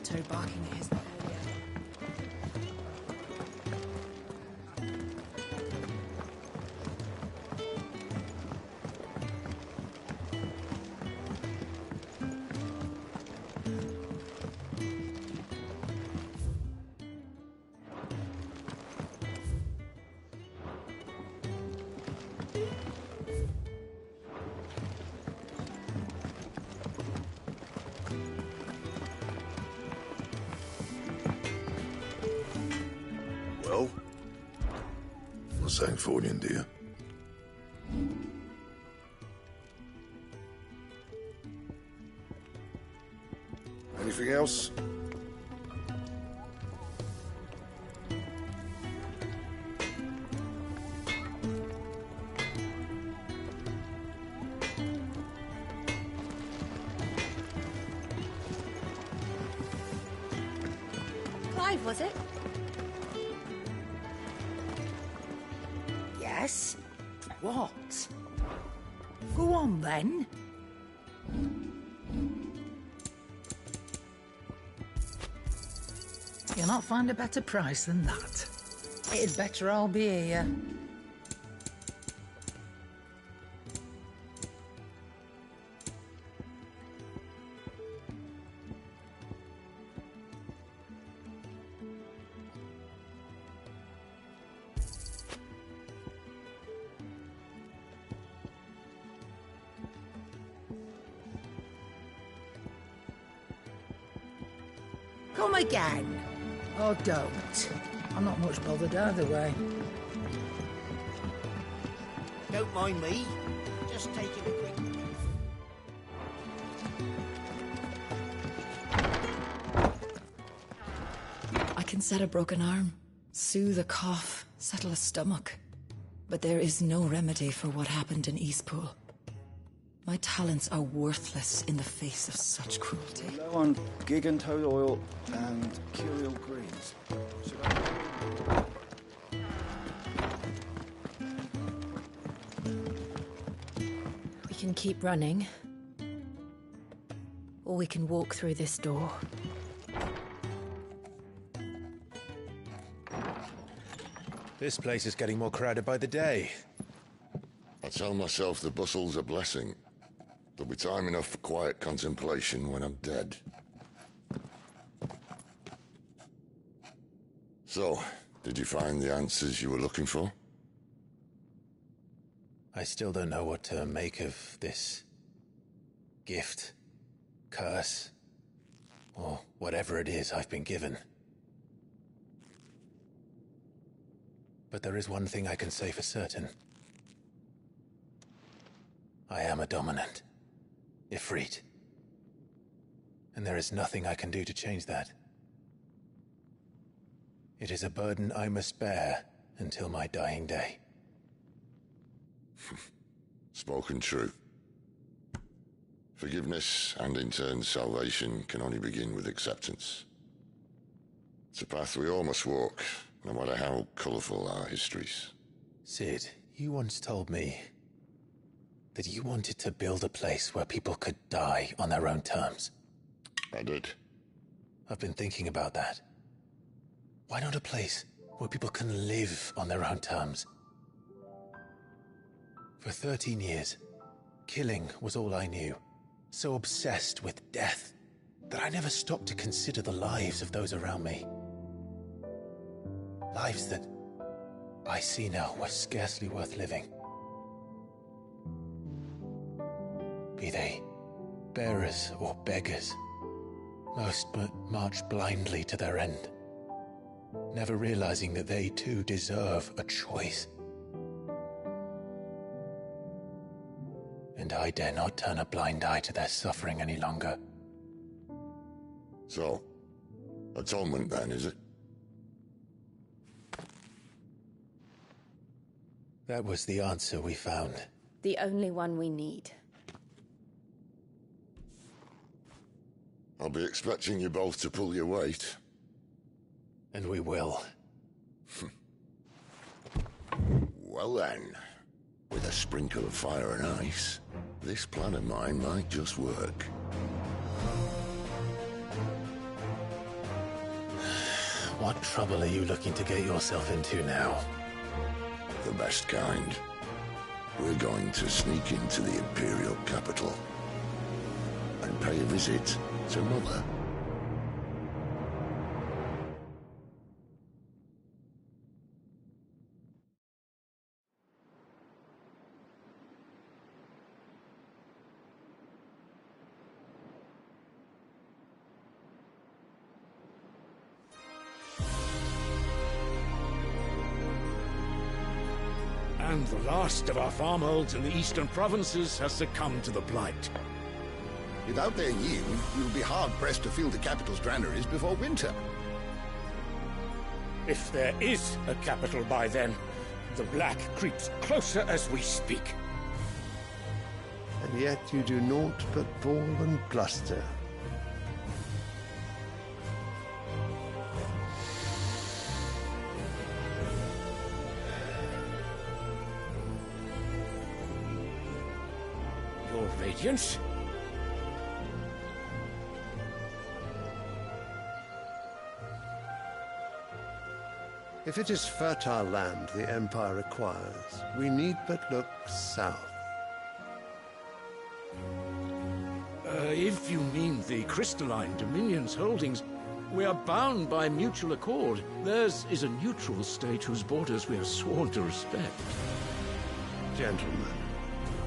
Otto barking at his earlier. Well? What's that for you, dear? Anything else? Clive, was it? Yes? What? Go on, then. You'll not find a better price than that. It'd better all be here. Come again. Or don't. I'm not much bothered either way. Don't mind me. Just taking a quick... I can set a broken arm, soothe a cough, settle a stomach. But there is no remedy for what happened in Eastpool. My talents are worthless in the face of such cruelty. Low on gig and toad oil and curial greens. Should I... We can keep running, or we can walk through this door. This place is getting more crowded by the day. I tell myself the bustle's a blessing. There'll be time enough for quiet contemplation when I'm dead. So, did you find the answers you were looking for? I still don't know what to make of this gift, curse, or whatever it is I've been given. But there is one thing I can say for certain. I am a dominant. Ifrit. And there is nothing I can do to change that. It is a burden I must bear until my dying day. Spoken true. Forgiveness and in turn salvation can only begin with acceptance. It's a path we all must walk, no matter how colourful our histories. Sid, you once told me that you wanted to build a place where people could die on their own terms. I did. I've been thinking about that. Why not a place where people can live on their own terms? For 13 years, killing was all I knew. So obsessed with death that I never stopped to consider the lives of those around me. Lives that I see now were scarcely worth living. Be they bearers or beggars, most march blindly to their end, never realizing that they too deserve a choice. And I dare not turn a blind eye to their suffering any longer. So, atonement then, is it? That was the answer we found. The only one we need. I'll be expecting you both to pull your weight. And we will. Well then, with a sprinkle of fire and ice, this plan of mine might just work. What trouble are you looking to get yourself into now? The best kind. We're going to sneak into the Imperial capital and pay a visit to Mother. And the last of our farmholds in the eastern provinces has succumbed to the blight. Without their yield, we'll be hard-pressed to fill the capital's granaries before winter. If there is a capital by then, the black creeps closer as we speak. And yet you do naught but bawl and bluster. Your Radiance? If it is fertile land the Empire requires, we need but look south. If you mean the crystalline Dominion's holdings, we are bound by mutual accord. Theirs is a neutral state whose borders we are sworn to respect. Gentlemen,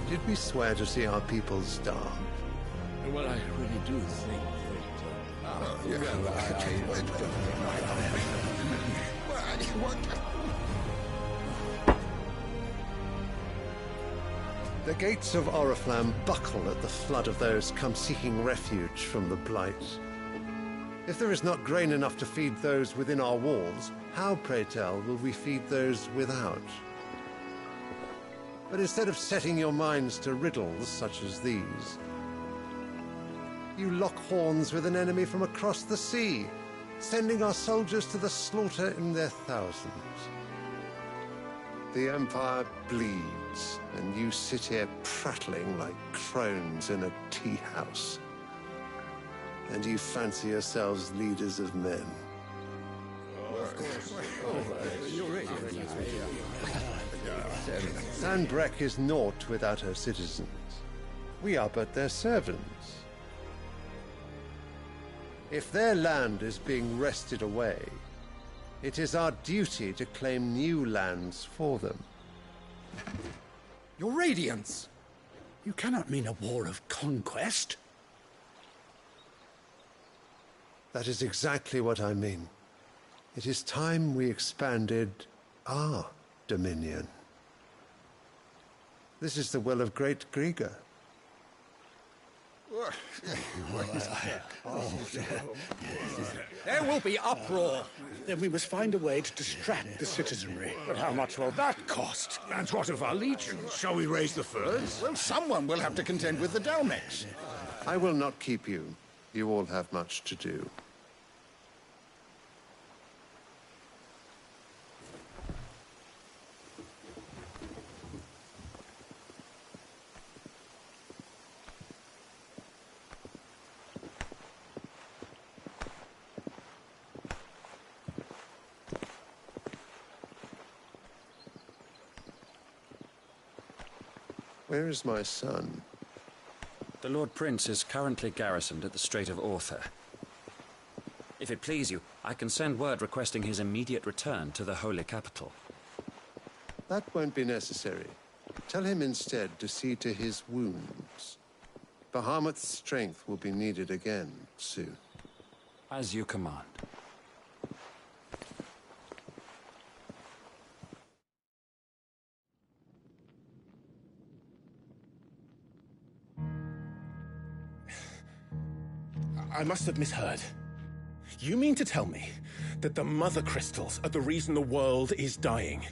did we swear to see our people starve? Well, I really do think The gates of Oriflamme buckle at the flood of those come seeking refuge from the blight. If there is not grain enough to feed those within our walls, how, pray tell, will we feed those without? But instead of setting your minds to riddles such as these, you lock horns with an enemy from across the sea, sending our soldiers to the slaughter in their thousands. The Empire bleeds, and you sit here prattling like crones in a tea house. And you fancy yourselves leaders of men. Sandbreck is naught without her citizens. We are but their servants. If their land is being wrested away, it is our duty to claim new lands for them. Your Radiance! You cannot mean a war of conquest. That is exactly what I mean. It is time we expanded our dominion. This is the will of great Grieger. There will be uproar. Then we must find a way to distract the citizenry. But how much will that cost? And what of our legions? Shall we raise the furs? Well, someone will have to contend with the Dalmex. I will not keep you. You all have much to do. Where is my son? The Lord Prince is currently garrisoned at the Strait of Author. If it please you, I can send word requesting his immediate return to the Holy Capital. That won't be necessary. Tell him instead to see to his wounds. Bahamut's strength will be needed again soon. As you command. I must have misheard. You mean to tell me that the Mother Crystals are the reason the world is dying?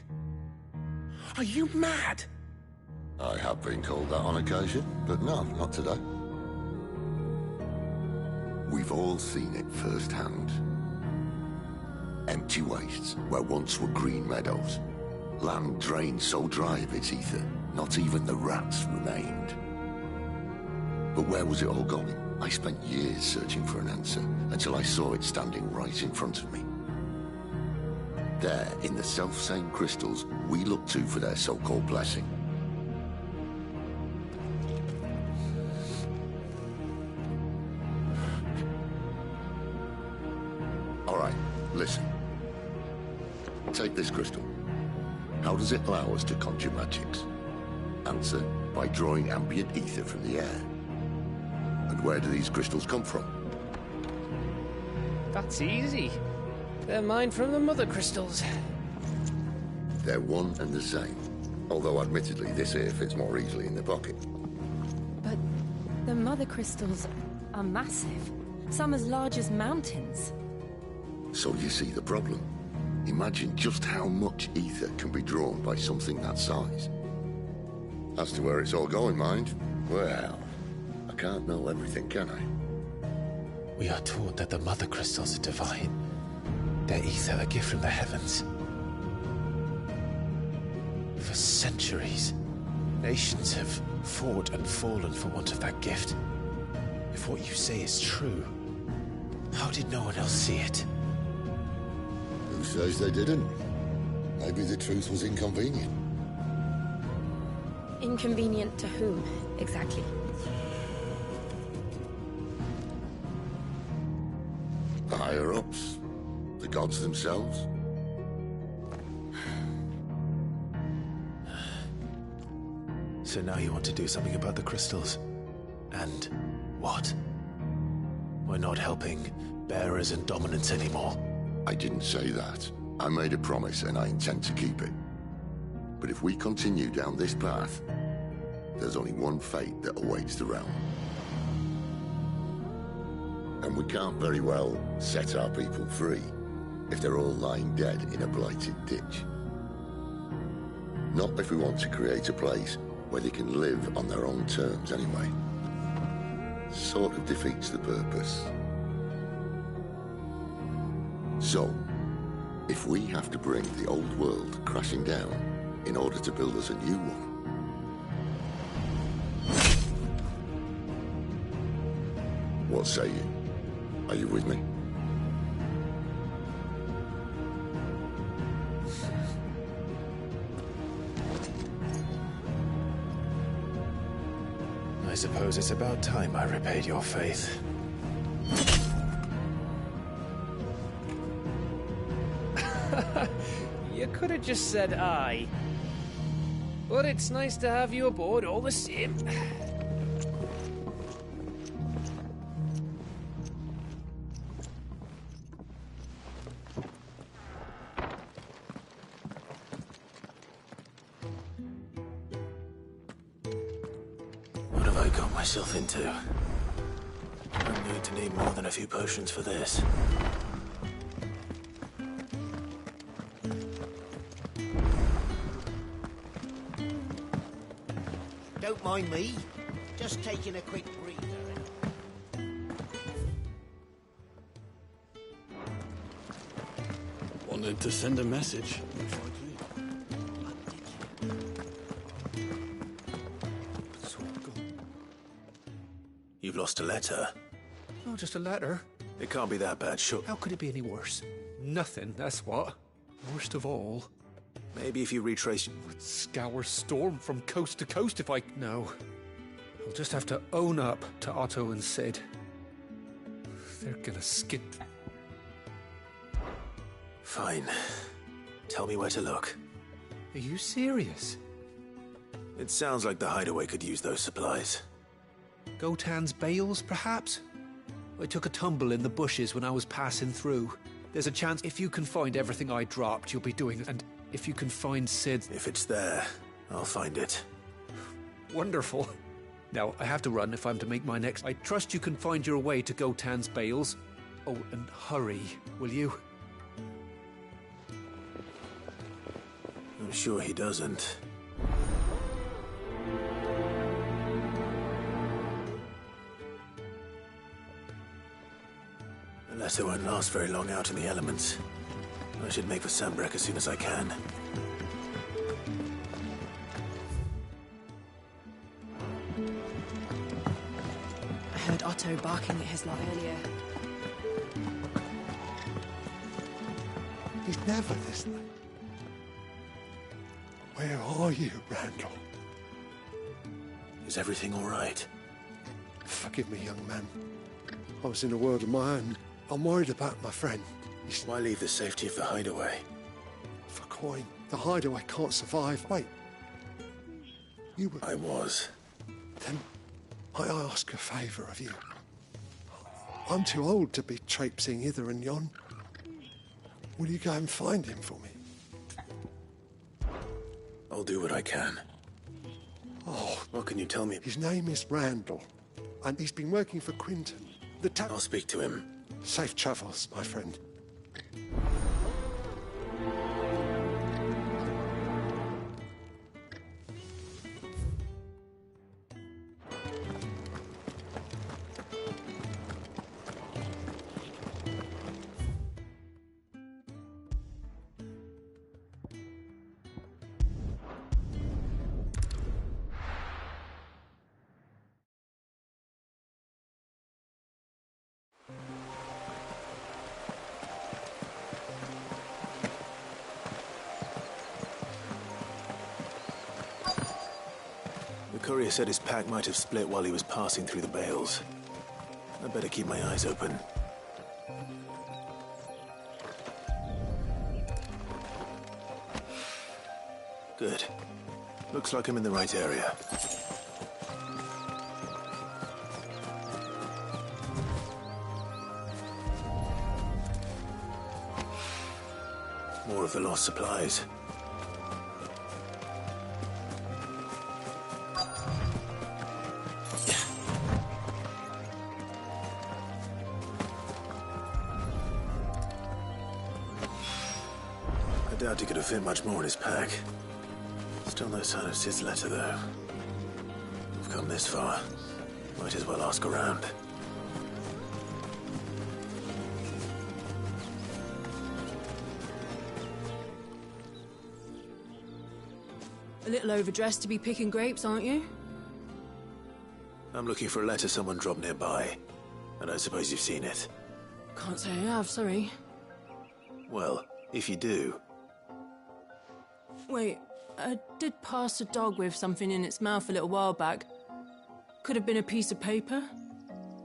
Are you mad? I have been called that on occasion, but no, not today. We've all seen it firsthand. Empty wastes where once were green meadows. Land drained so dry of its ether, not even the rats remained. But where was it all going? I spent years searching for an answer, until I saw it standing right in front of me. there in the self-same crystals we look to for their so-called blessing. All right, listen. Take this crystal. How does it allow us to conjure magics? Answer, by drawing ambient ether from the air. And where do these crystals come from? That's easy. They're mined from the mother crystals. They're one and the same. Although admittedly this here fits more easily in the pocket. But the mother crystals are massive. Some as large as mountains. So you see the problem. Imagine just how much ether can be drawn by something that size. As to where it's all going, mind, well, I can't know everything, can I? We are taught that the mother crystals are divine. Their ether a gift from the heavens. For centuries, nations have fought and fallen for want of that gift. If what you say is true, how did no one else see it? Who says they didn't? Maybe the truth was inconvenient. Inconvenient to whom, exactly? The higher-ups? The gods themselves? So now you want to do something about the crystals? And what? We're not helping bearers and dominants anymore. I didn't say that. I made a promise and I intend to keep it. But if we continue down this path, there's only one fate that awaits the realm. And we can't very well set our people free if they're all lying dead in a blighted ditch. Not if we want to create a place where they can live on their own terms anyway. Sort of defeats the purpose. So, if we have to bring the old world crashing down in order to build us a new one, what say you? Are you with me? I suppose it's about time I repaid your faith. You could have just said aye. But it's nice to have you aboard all the same. What have I got myself into? I'm going to need more than a few potions for this. Don't mind me. Just taking a quick breather. Wanted to send a message. You've lost a letter. Oh, just a letter. It can't be that bad, sure. How could it be any worse? Nothing, that's what. Worst of all. Maybe if you retrace... Would scour storm from coast to coast if I... No. I'll just have to own up to Otto and Sid. They're gonna skip... Fine. Tell me where to look. Are you serious? It sounds like the hideaway could use those supplies. Gotan's bales, perhaps? I took a tumble in the bushes when I was passing through. There's a chance if you can find everything I dropped, you'll be doing it. And if you can find Sid... If it's there, I'll find it. Wonderful. Now, I have to run if I'm to make my next... I trust you can find your way to Gotan's bales. Oh, and hurry, will you? I'm sure he doesn't. Unless it won't last very long out in the elements. I should make for Sambrek as soon as I can. I heard Otto barking at his lot earlier. He's Never this late. Where are you, Randall? Is everything all right? Forgive me, young man. I was in a world of my own. I'm worried about my friend. Why leave the safety of the hideaway? For coin. The hideaway can't survive. Wait. You were... I was. Then I ask a favour of you. I'm too old to be traipsing hither and yon. Will you go and find him for me? I'll do what I can. Oh. What can you tell me? His name is Randall, and he's been working for Quinton. I'll speak to him. Safe travels, my friend. The courier said his pack might have split while he was passing through the bales. I better keep my eyes open. Good. Looks like I'm in the right area. More of the lost supplies. I doubt he could have fit much more in his pack. Still no sign of Sid's letter, though. We've come this far. Might as well ask around. A little overdressed to be picking grapes, aren't you? I'm looking for a letter someone dropped nearby. And I suppose you've seen it. Can't say I have, sorry. Well, if you do... Wait, I did pass a dog with something in its mouth a little while back. Could have been a piece of paper.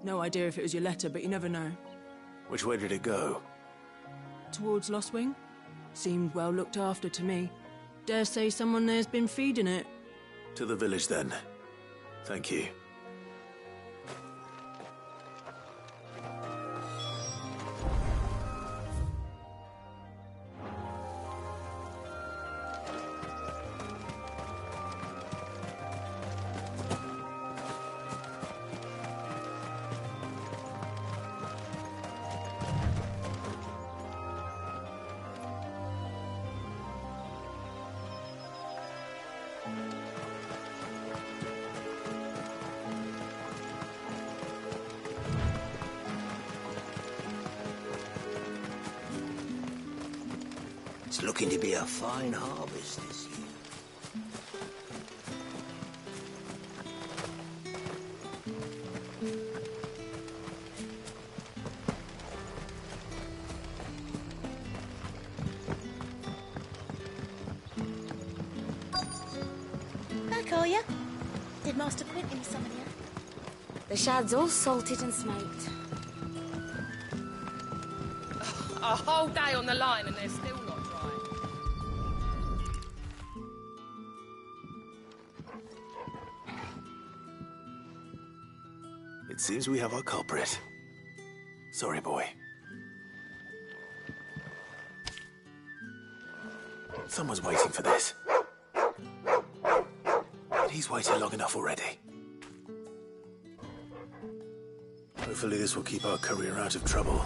No idea if it was your letter, but you never know. Which way did it go? Towards Lost Wing. Seemed well looked after to me. Dare say someone there's been feeding it. To the village, then. Thank you. It's looking to be a fine harvest this year. Back, are you? Did Master Quinton summon you? The shad's all salted and smoked. A whole day on the line and they're still not dry. It seems we have our culprit. Sorry, boy. Someone's waiting for this. But he's waited long enough already. Hopefully this will keep our courier out of trouble.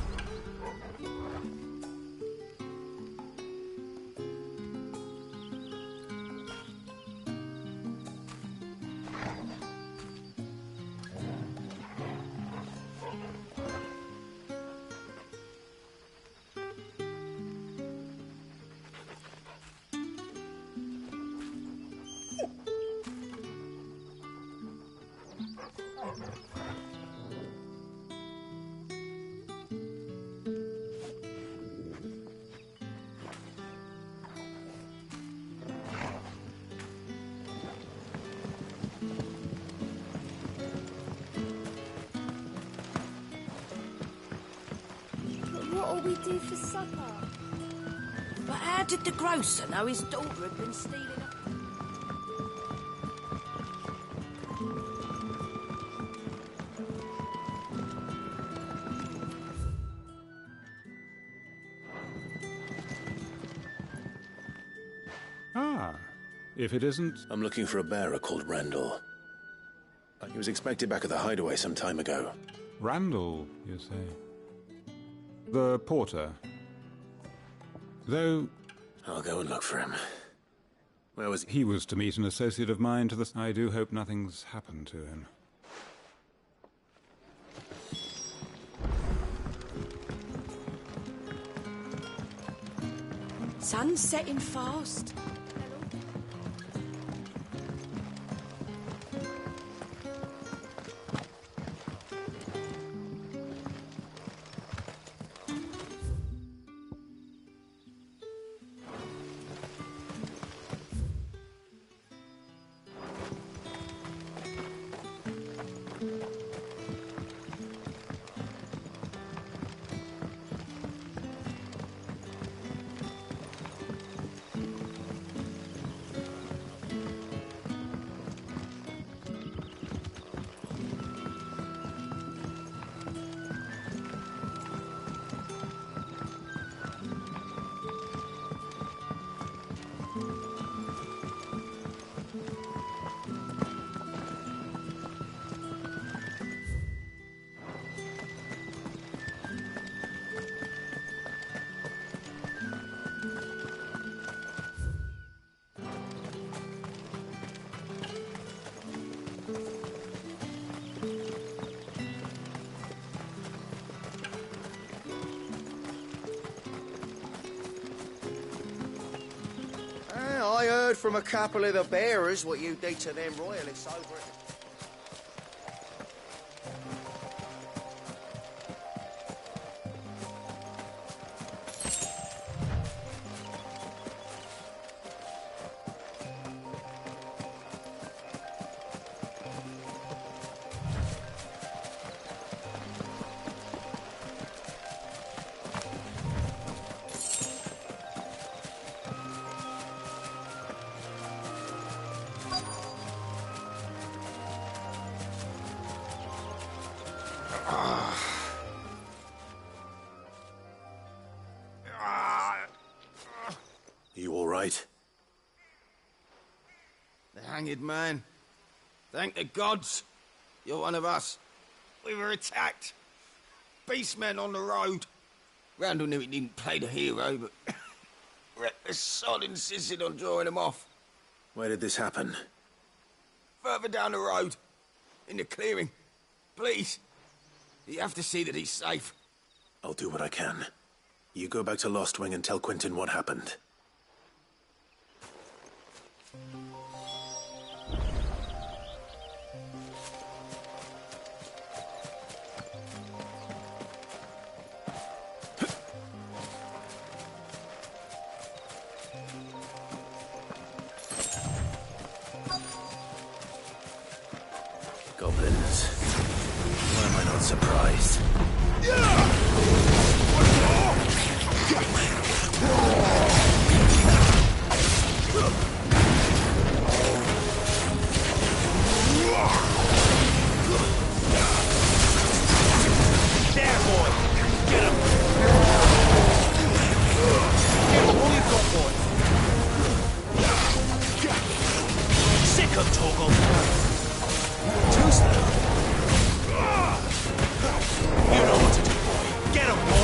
we do for supper? But how did the grocer know his daughter had been stealing up? Ah, if it isn't... I'm looking for a bearer called Randall. He was expected back at the hideaway some time ago. Randall, you say? The porter. Though... I'll go and look for him. Where was he? He was to meet an associate of mine to the... I do hope nothing's happened to him. Sun's setting fast. I heard from a couple of the bearers what you did to them royalists over at... You all right? The hanged man. Thank the gods. You're one of us. We were attacked. Beastmen on the road. Randall knew he didn't play the hero, but... reckless sod insisted on drawing him off. Where did this happen? Further down the road. In the clearing. Please. You have to see that he's safe. I'll do what I can. You go back to Lost Wing and tell Quentin what happened. Goblins. Why am I not surprised? There, boy! Get him! Careful, all you've got, boy! Sick of Torgal! Too slow! You know what to do, boy! Get him, boy!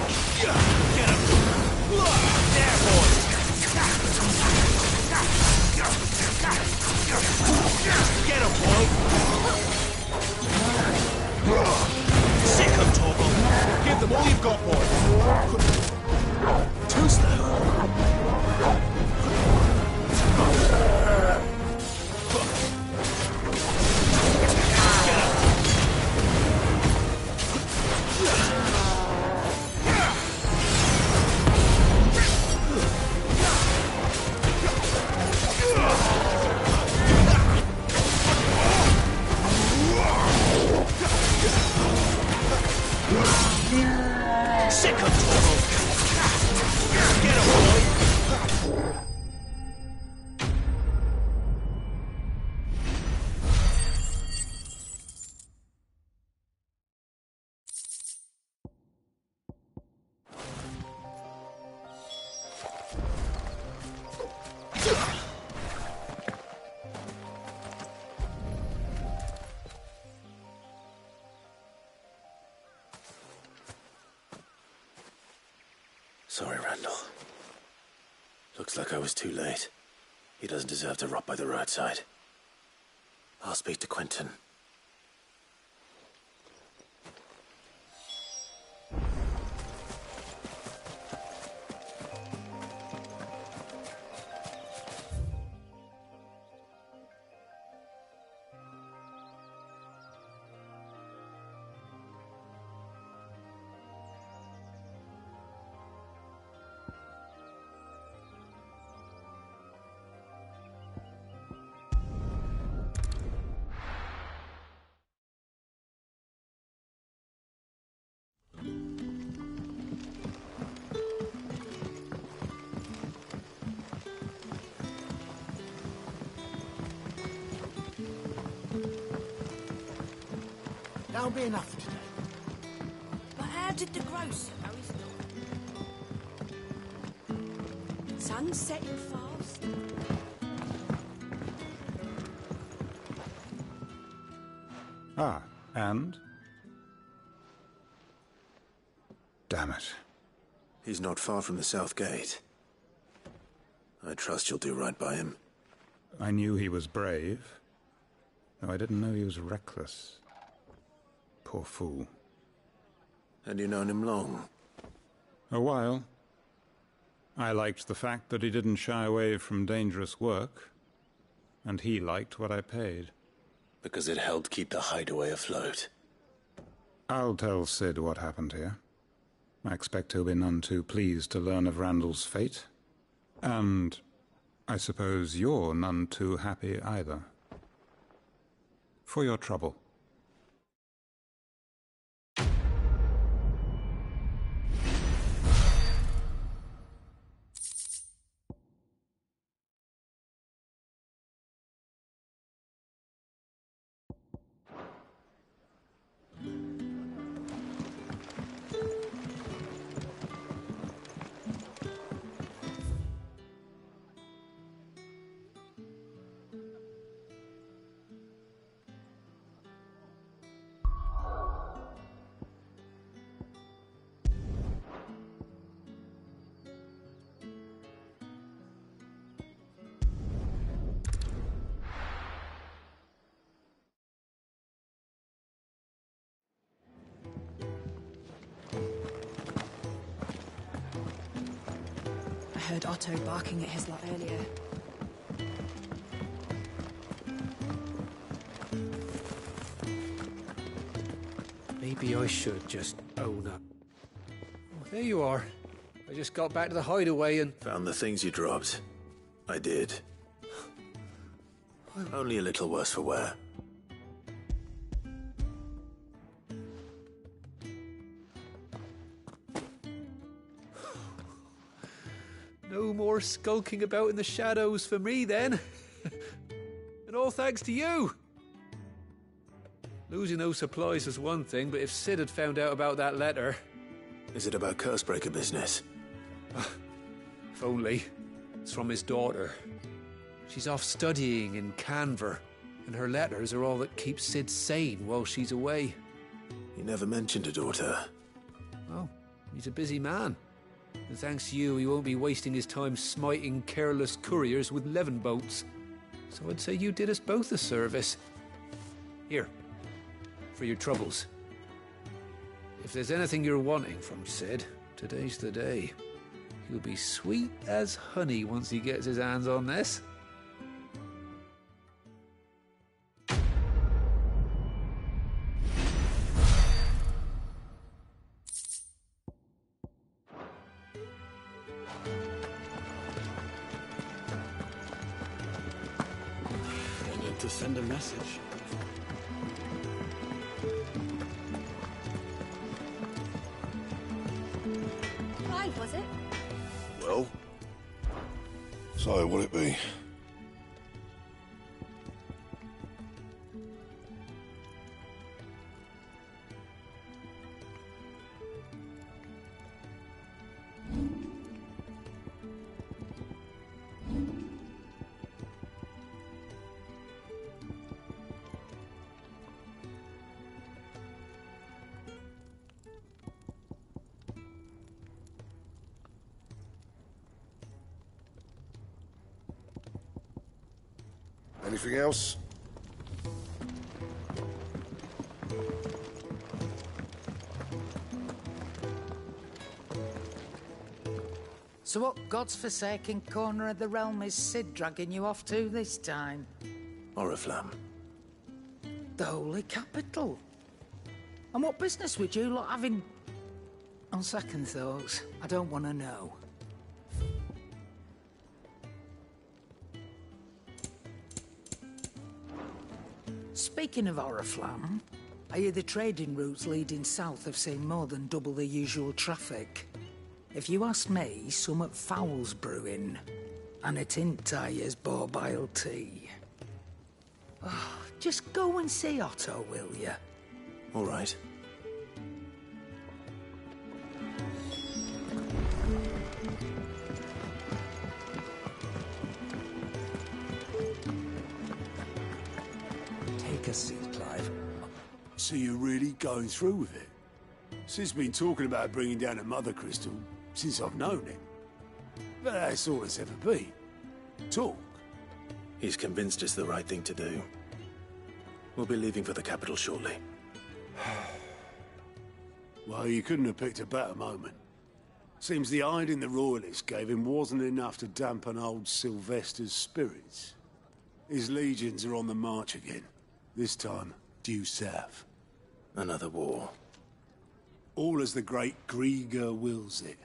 Get him! There, boy! Get him, boy! Sick him, Torgal! Give them all you've got, boy! Too slow! Sick of Torgal! Get him, boy! Sorry, Randall. Looks like I was too late. He doesn't deserve to rot by the roadside. I'll speak to Quentin. That'll be enough for today. But how did the grocer know he's not? Sun's setting fast. Ah, and? Damn it. He's not far from the south gate. I trust you'll do right by him. I knew he was brave, though I didn't know he was reckless. Poor fool. And you known him long? A while. I liked the fact that he didn't shy away from dangerous work, and he liked what I paid. Because it helped keep the hideaway afloat. I'll tell Sid what happened here. I expect he'll be none too pleased to learn of Randall's fate. And I suppose you're none too happy either. For your trouble. I heard Otto barking at his lot earlier. Maybe I should just own up. Oh, there you are. I just got back to the hideaway and... Found the things you dropped. I did. Only a little worse for wear. No more skulking about in the shadows for me, then. And all thanks to you. Losing those supplies was one thing, but if Sid had found out about that letter... Is it about Cursebreaker business? If only. It's from his daughter. She's off studying in Canver, and her letters are all that keeps Sid sane while she's away. You never mentioned a daughter. Oh, He's a busy man. And thanks to you, he won't be wasting his time smiting careless couriers with levin boats. So I'd say you did us both a service. Here, for your troubles. If there's anything you're wanting from Sid, today's the day. He'll be sweet as honey once he gets his hands on this. Wanted to send a message. Clive, was it? Well, so what'd it be? Anything else? So what god's-forsaken corner of the realm is Sid dragging you off to this time? Oriflamme. The Holy Capital. And what business would you lot having... On second thoughts, I don't want to know. Speaking of Oriflamme, I hear the trading routes leading south have seen more than double the usual traffic. If you ask me, somewhat foul's brewing. And it ain't Tyre's borbile tea. Oh, just go and see Otto, will you? All right. Take a seat, Clive. So you're really going through with it? Sid's been talking about bringing down a mother crystal since I've known him. But that's all it's ever been. Talk. He's convinced it's the right thing to do. We'll be leaving for the capital shortly. Well, you couldn't have picked a better moment. Seems the hiding the royalists gave him wasn't enough to dampen old Sylvester's spirits. His legions are on the march again. This time, due south. Another war. All as the great Grieger wills it.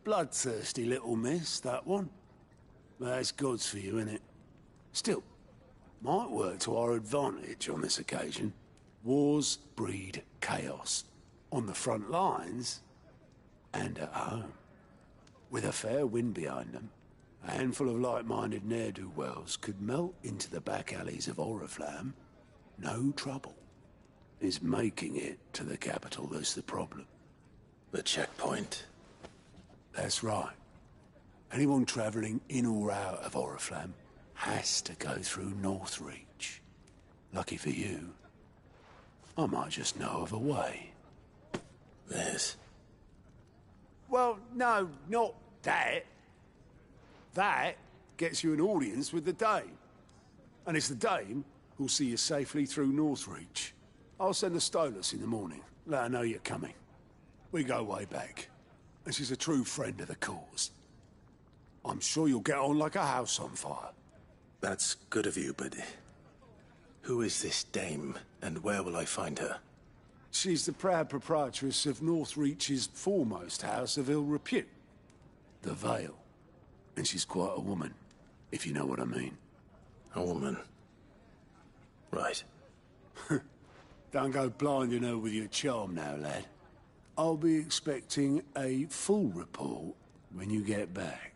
Bloodthirsty little miss, that one. But that's God's for you, innit? Still, might work to our advantage on this occasion. Wars breed chaos. On the front lines, and at home. With a fair wind behind them, a handful of like-minded ne'er-do-wells could melt into the back alleys of Oriflamme. No trouble. It's making it to the capital that's the problem. The checkpoint. That's right. Anyone travelling in or out of Oriflamme has to go through Northreach. Lucky for you, I might just know of a way. This? Well, no, not that. That gets you an audience with the Dame. And it's the Dame who'll see you safely through Northreach. I'll send the Stolas in the morning. Let her know you're coming. We go way back. And she's a true friend of the cause. I'm sure you'll get on like a house on fire. That's good of you, but... who is this Dame, and where will I find her? She's the proud proprietress of Northreach's foremost house of ill repute. The Vale. And she's quite a woman, if you know what I mean. A woman? Right. Don't go blinding her with your charm now, lad. I'll be expecting a full report when you get back.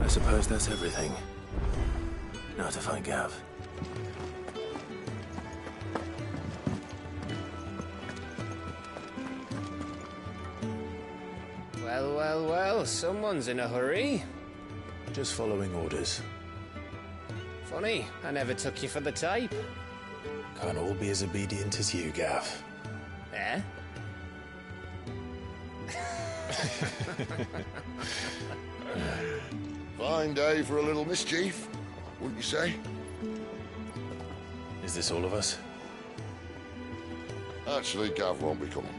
I suppose that's everything. Now to find Gav. Well, well, well, someone's in a hurry. Just following orders. Funny, I never took you for the type. Can't all be as obedient as you, Gav. Eh? Fine day for a little mischief, wouldn't you say? Is this all of us? Actually, Gav won't be coming.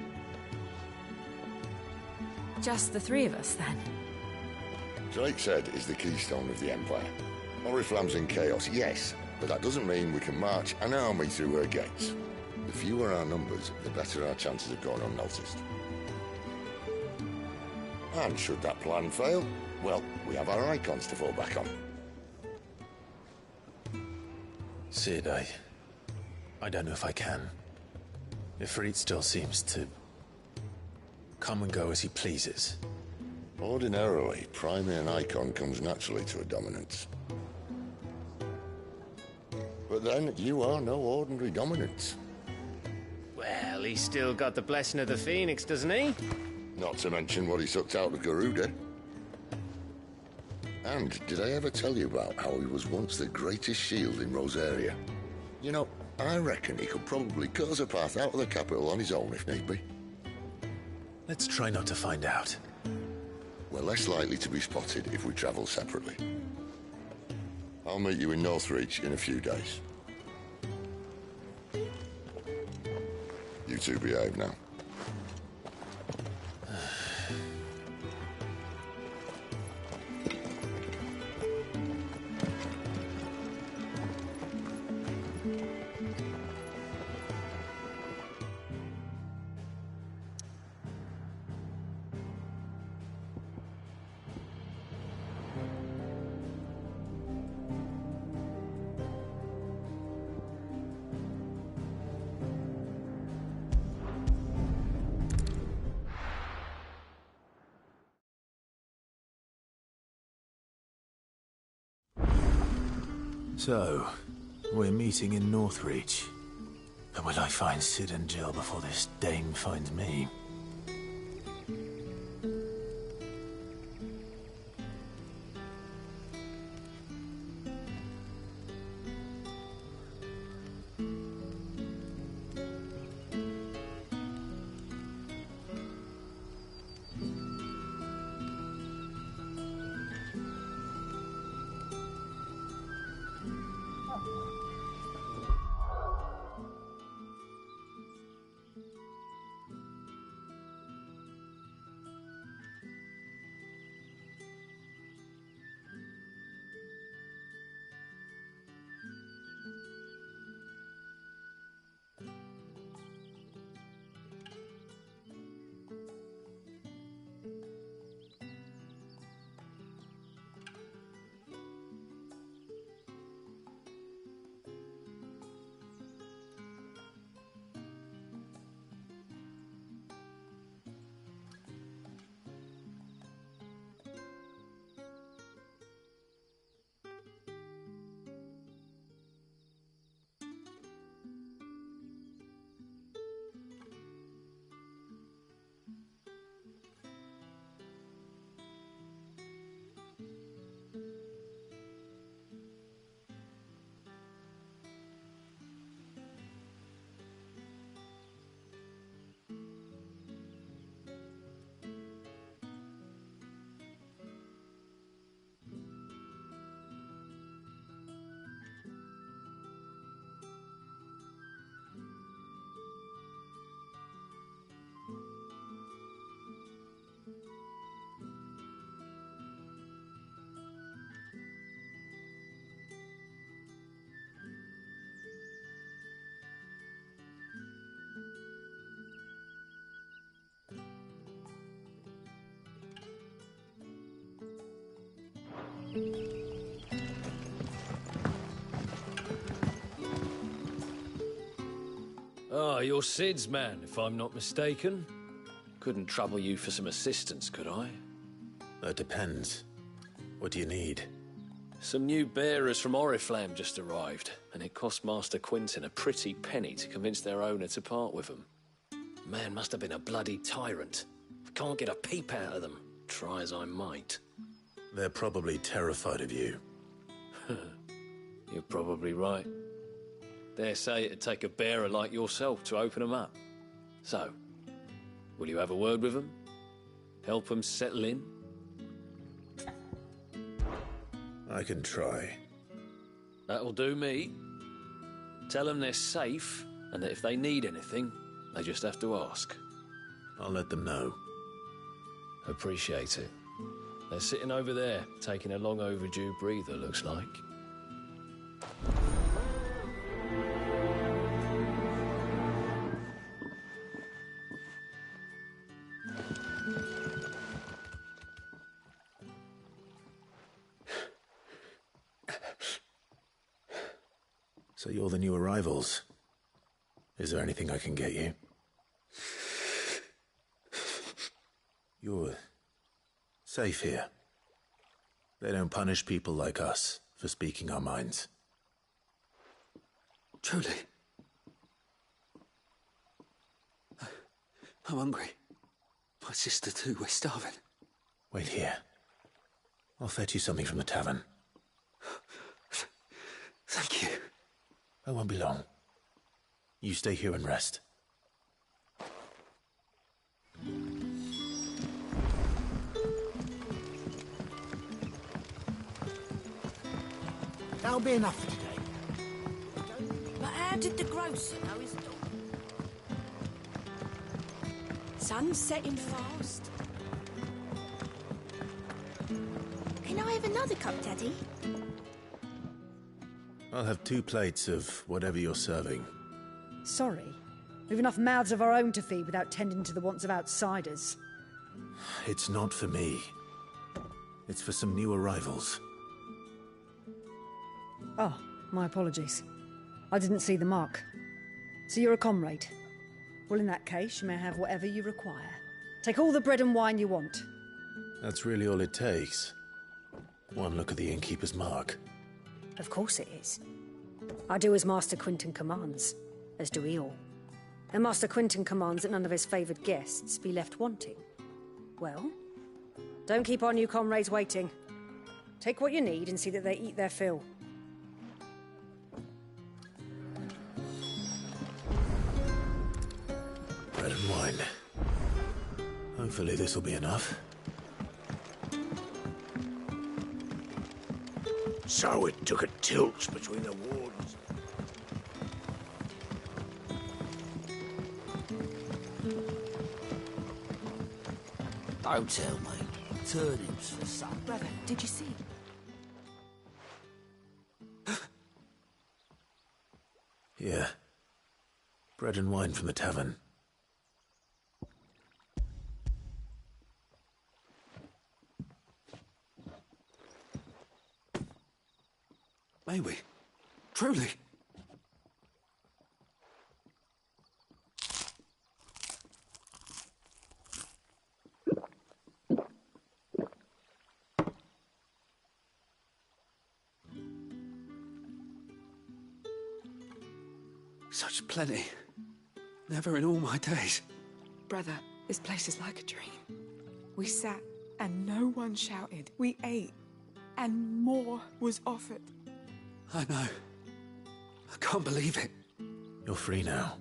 Just the three of us, then? Drake said is the keystone of the Empire. Oriflamme's in chaos, yes, but that doesn't mean we can march an army through her gates. The fewer our numbers, the better our chances of going unnoticed. And should that plan fail, well, we have our icons to fall back on. Sid, I don't know if I can. Ifrit still seems to come and go as he pleases. Ordinarily, priming an icon comes naturally to a dominance. But then, you are no ordinary dominance. Well, he's still got the blessing of the Phoenix, doesn't he? Not to mention what he sucked out of Garuda. And did I ever tell you about how he was once the greatest shield in Rosaria? You know, I reckon he could probably cut us a path out of the capital on his own if need be. Let's try not to find out. We're less likely to be spotted if we travel separately. I'll meet you in Northreach in a few days. You two behave now. So, we're meeting in Northreach. But will I find Sid and Jill before this dame finds me? Ah, you're Sid's man, if I'm not mistaken. Couldn't trouble you for some assistance, could I? That depends. What do you need? Some new bearers from Oriflamme just arrived, and it cost Master Quintin a pretty penny to convince their owner to part with them. Man must have been a bloody tyrant. I can't get a peep out of them, try as I might. They're probably terrified of you. You're probably right. Dare say it'd take a bearer like yourself to open them up. So, will you have a word with them? Help them settle in? I can try. That'll do me. Tell them they're safe, and that if they need anything, they just have to ask. I'll let them know. Appreciate it. They're sitting over there, taking a long overdue breather, looks like. So you're the new arrivals. Is there anything I can get you? You're safe here. They don't punish people like us for speaking our minds. Truly. I'm hungry. My sister too, we're starving. Wait here. I'll fetch you something from the tavern. Thank you. I won't be long. You stay here and rest. That'll be enough for today. But how did the grocer know his dog? Sun's setting fast. Can I have another cup, Daddy? I'll have 2 plates of whatever you're serving. Sorry. We've enough mouths of our own to feed without tending to the wants of outsiders. It's not for me. It's for some new arrivals. Oh, my apologies. I didn't see the mark. So you're a comrade? Well, in that case, you may have whatever you require. Take all the bread and wine you want. That's really all it takes. One look at the innkeeper's mark. Of course it is. I do as Master Quintin commands, as do we all. And Master Quintin commands that none of his favoured guests be left wanting. Well, don't keep our new comrades waiting. Take what you need and see that they eat their fill. Bread and wine. Hopefully this will be enough. So it took a tilt between the wardens. Don't tell me. Turnips for some. Brother, did you see? Yeah. Bread and wine from the tavern. May we? Truly? Such plenty. Never in all my days. Brother, this place is like a dream. We sat and no one shouted. We ate and more was offered. I know. I can't believe it. You're free now.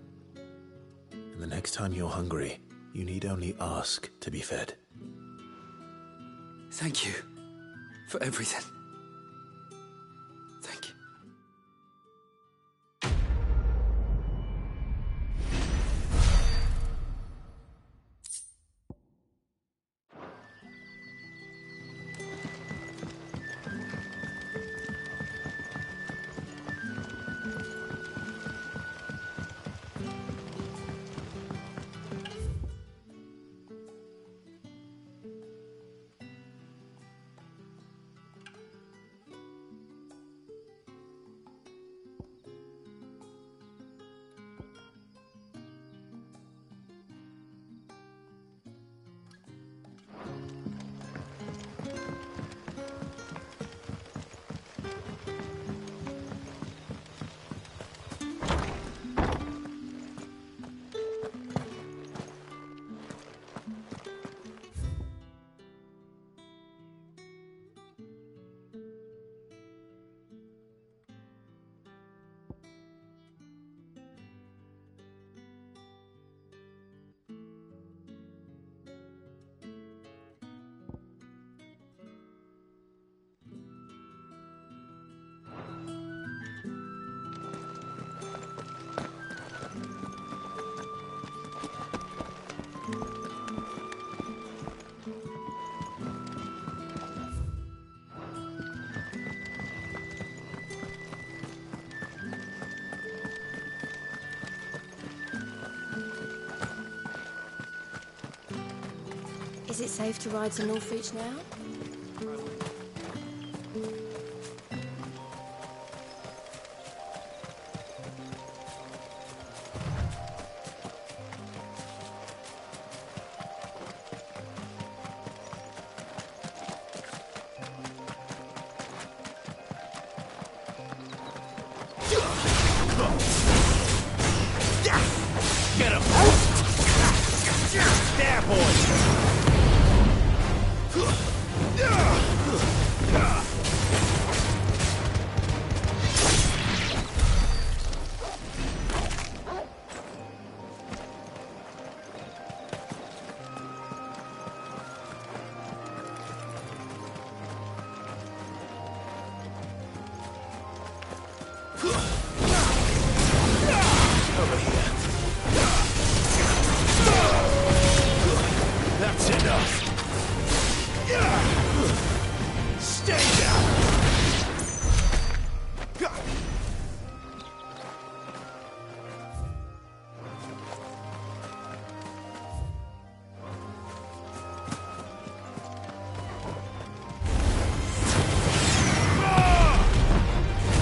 And the next time you're hungry, you need only ask to be fed. Thank you for everything. Thank you. Is it safe to ride to Northreach now? Get him! There, boys! Over here. That's enough. Stay down.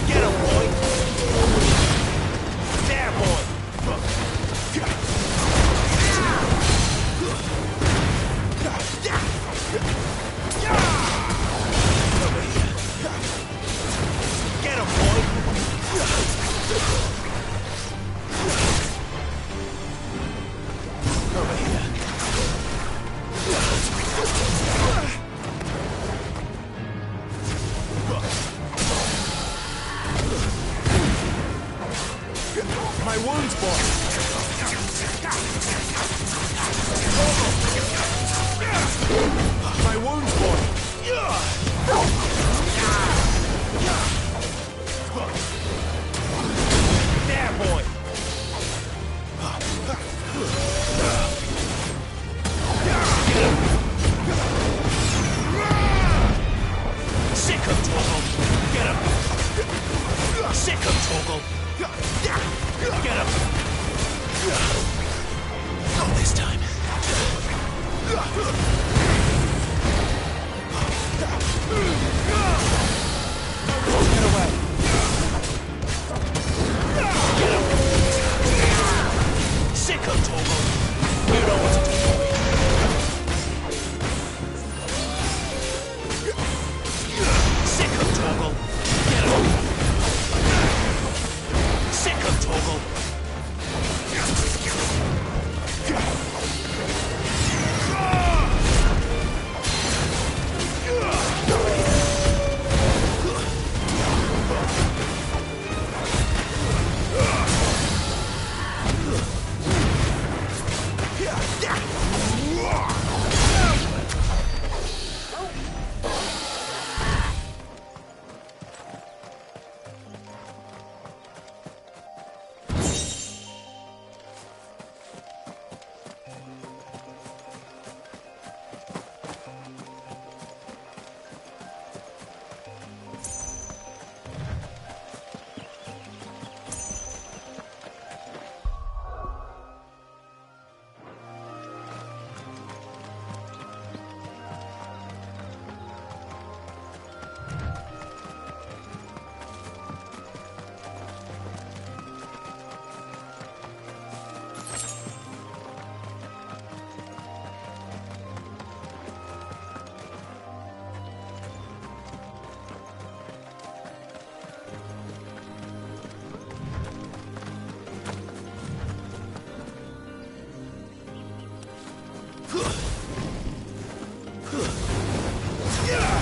Get him, boy. There, boy. Get him, boy! Over here. My wounds, boy! My wounds, boy! There, boy! Sick of Torgal! Get him! Sick of Torgal! Get him! Not this time. Get away! Get him! Sick of Torgal! You know what to do, boy. Sick of Torgal! Get him! Sick of Torgal!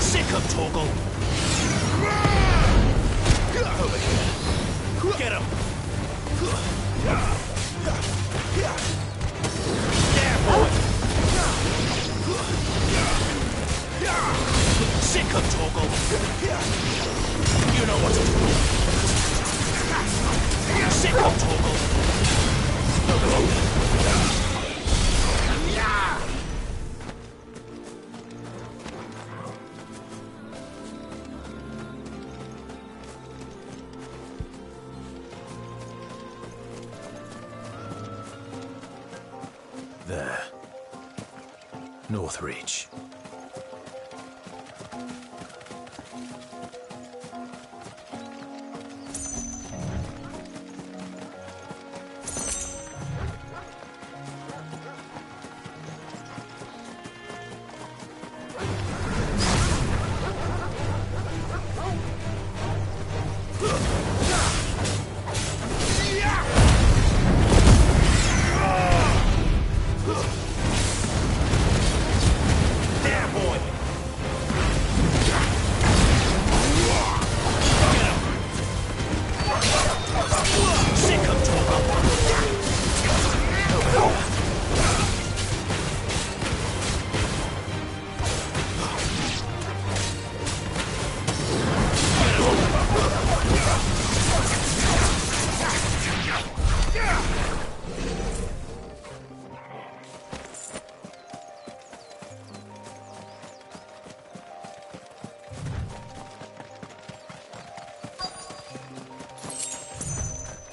Sick of Torgal! Over here. Get him! There, boy! Sick of Torgal! You know what to do. Sick of Torgal! Over here. There. Northreach.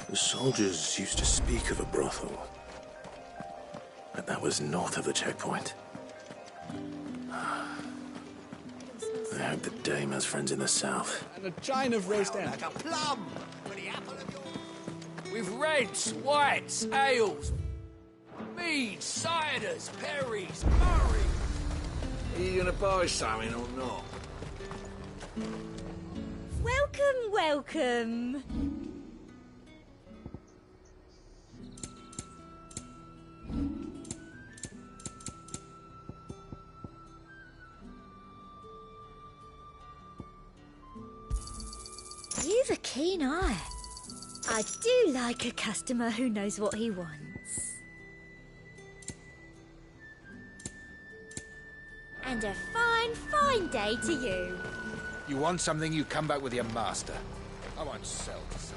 The soldiers used to speak of a brothel, but that was north of the checkpoint. I hope the dame has friends in the south. And a chine of roast ham. Like a plum! For the apple of your... With reds, whites, ales, meads, ciders, perries, murray. Are you gonna buy something or not? Welcome, welcome. You've a keen eye. I do like a customer who knows what he wants. And a fine, fine day to you. You want something, you come back with your master. I won't sell to such.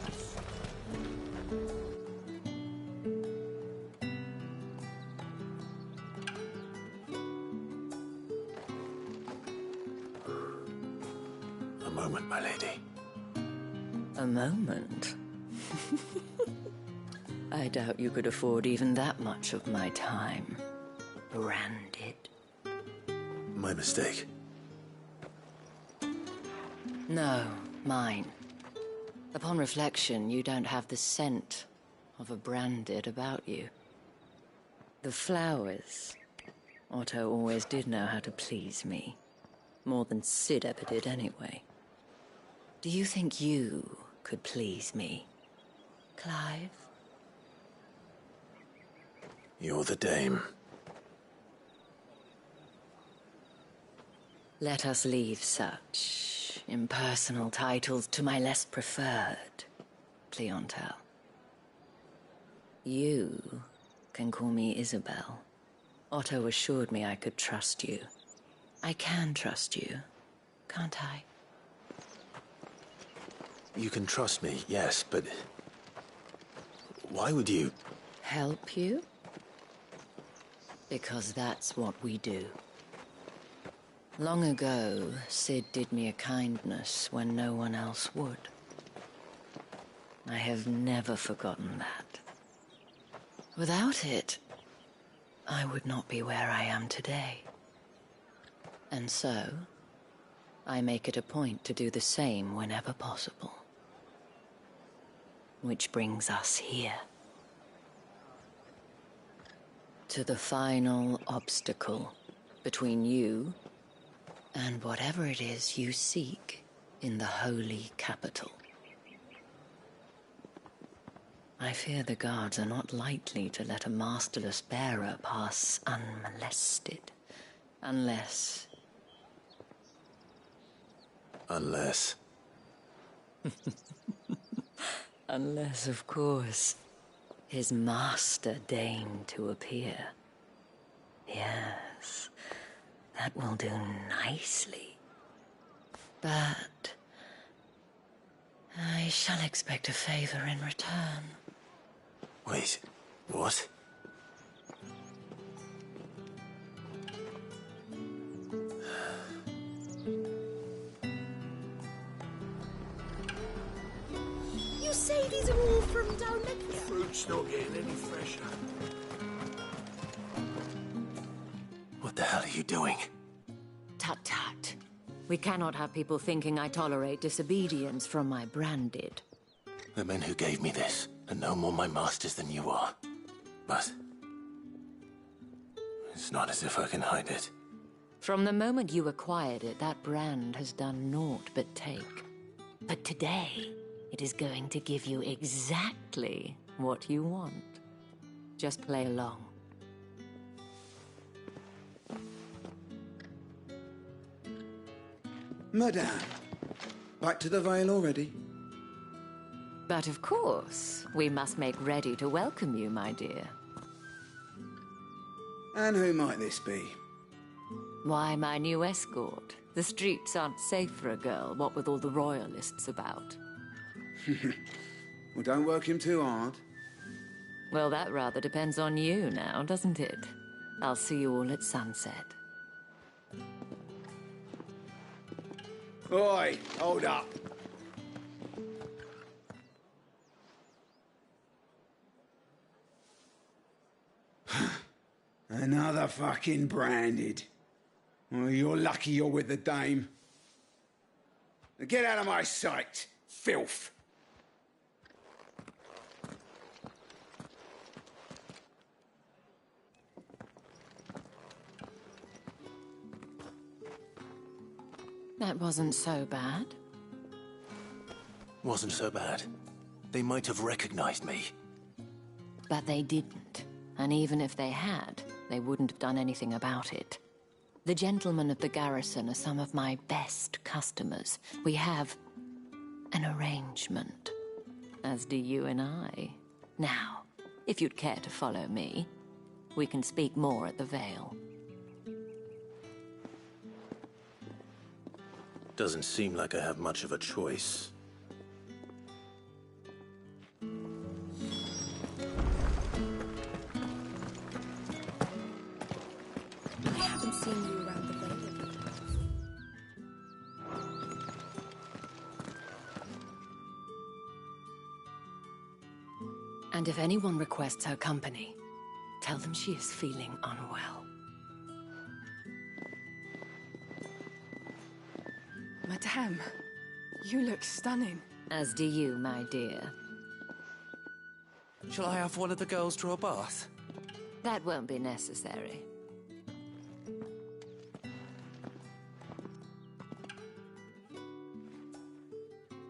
A moment, my lady. A moment? I doubt you could afford even that much of my time. Branded. My mistake. No, mine. Upon reflection, you don't have the scent of a branded about you. The flowers. Otto always did know how to please me. More than Sid ever did anyway. Do you think you could please me, Clive? You're the dame. Let us leave such impersonal titles to my less preferred clientele. You can call me Isabel. Otto assured me I could trust you. I can trust you, can't I? You can trust me, yes, but... why would you... Help you? Because that's what we do. Long ago, Sid did me a kindness when no one else would. I have never forgotten that. Without it, I would not be where I am today. And so, I make it a point to do the same whenever possible. Which brings us here. To the final obstacle between you and whatever it is you seek in the holy capital. I fear the guards are not likely to let a masterless bearer pass unmolested, unless... Unless... Unless, of course, his master deigned to appear. Yes, that will do nicely. But I shall expect a favor in return. Wait, what? You say these are all from down there? Fruit's not getting any fresher. What the hell are you doing? Tut-tut. We cannot have people thinking I tolerate disobedience from my branded. The men who gave me this are no more my masters than you are. But it's not as if I can hide it. From the moment you acquired it, that brand has done naught but take. But today, it is going to give you exactly what you want. Just play along. Madame, back to the Vale already? But of course, we must make ready to welcome you, my dear. And who might this be? Why, my new escort. The streets aren't safe for a girl, what with all the royalists about. Well, don't work him too hard. Well, that rather depends on you now, doesn't it? I'll see you all at sunset. Oi, hold up. Another fucking branded. Well, you're lucky you're with the dame. Now get out of my sight, filth. That wasn't so bad. Wasn't so bad. They might have recognized me. But they didn't. And even if they had, they wouldn't have done anything about it. The gentlemen of the garrison are some of my best customers. We have an arrangement, as do you and I. Now, if you'd care to follow me, we can speak more at the Vale. Doesn't seem like I have much of a choice. I haven't seen you around the Vale. And if anyone requests her company, tell them she is feeling unwell. Madame, you look stunning. As do you, my dear. Shall I have one of the girls draw a bath? That won't be necessary.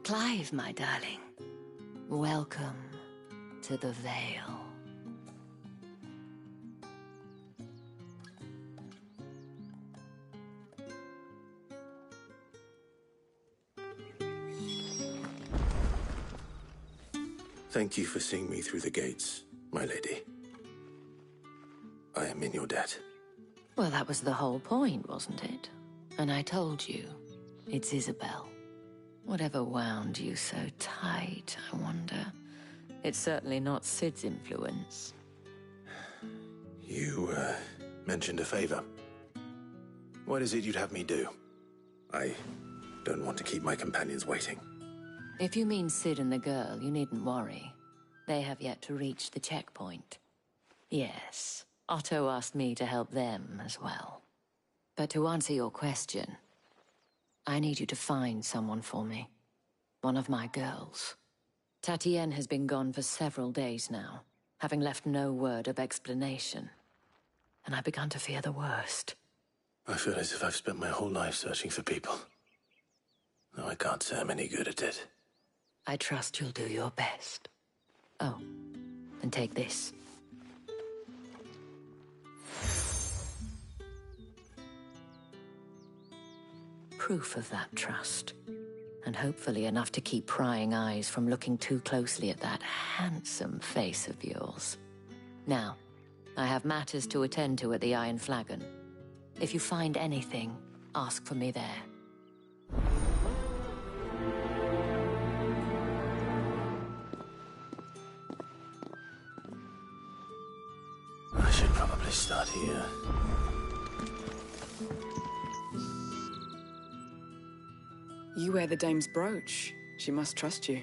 Clive, my darling. Welcome to the Vale. Thank you for seeing me through the gates, my lady. I am in your debt. Well, that was the whole point, wasn't it? And I told you, it's Isabel. Whatever wound you so tight, I wonder. It's certainly not Sid's influence. You, mentioned a favor. What is it you'd have me do? I don't want to keep my companions waiting. If you mean Sid and the girl, you needn't worry. They have yet to reach the checkpoint. Yes, Otto asked me to help them as well. But to answer your question, I need you to find someone for me. One of my girls. Tatienne has been gone for several days now, having left no word of explanation. And I've begun to fear the worst. I feel as if I've spent my whole life searching for people. Though I can't say I'm any good at it. I trust you'll do your best. Oh, and take this. Proof of that trust. And hopefully enough to keep prying eyes from looking too closely at that handsome face of yours. Now, I have matters to attend to at the Iron Flagon. If you find anything, ask for me there. I should probably start here. You wear the dame's brooch. She must trust you.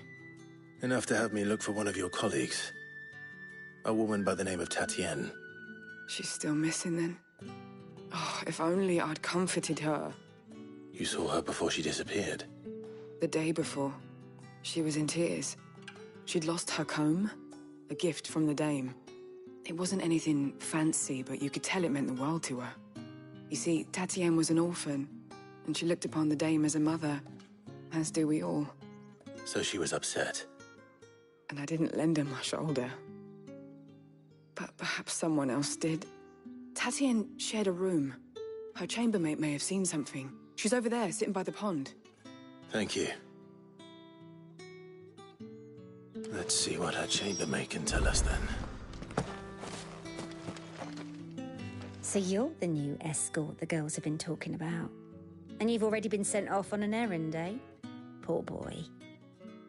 Enough to have me look for one of your colleagues. A woman by the name of Tatienne. She's still missing then? Oh, if only I'd comforted her. You saw her before she disappeared? The day before. She was in tears. She'd lost her comb, a gift from the dame. It wasn't anything fancy, but you could tell it meant the world to her. You see, Tatienne was an orphan, and she looked upon the dame as a mother, as do we all. So she was upset. And I didn't lend her my shoulder. But perhaps someone else did. Tatienne shared a room. Her chambermaid may have seen something. She's over there, sitting by the pond. Thank you. Let's see what her chambermaid can tell us then. So you're the new escort the girls have been talking about. And you've already been sent off on an errand, eh? Poor boy.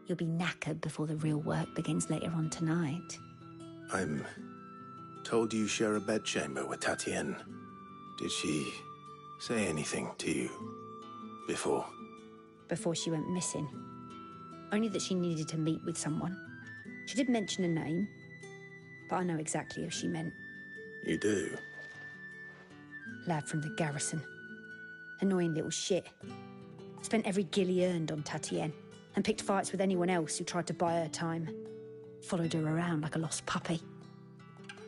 You'll be knackered before the real work begins later on tonight. I'm told you share a bedchamber with Tatienne. Did she say anything to you before? Before she went missing. Only that she needed to meet with someone. She did mention a name, but I know exactly who she meant. You do? Lad from the garrison. Annoying little shit. Spent every guil he earned on Tatienne, and picked fights with anyone else who tried to buy her time. Followed her around like a lost puppy.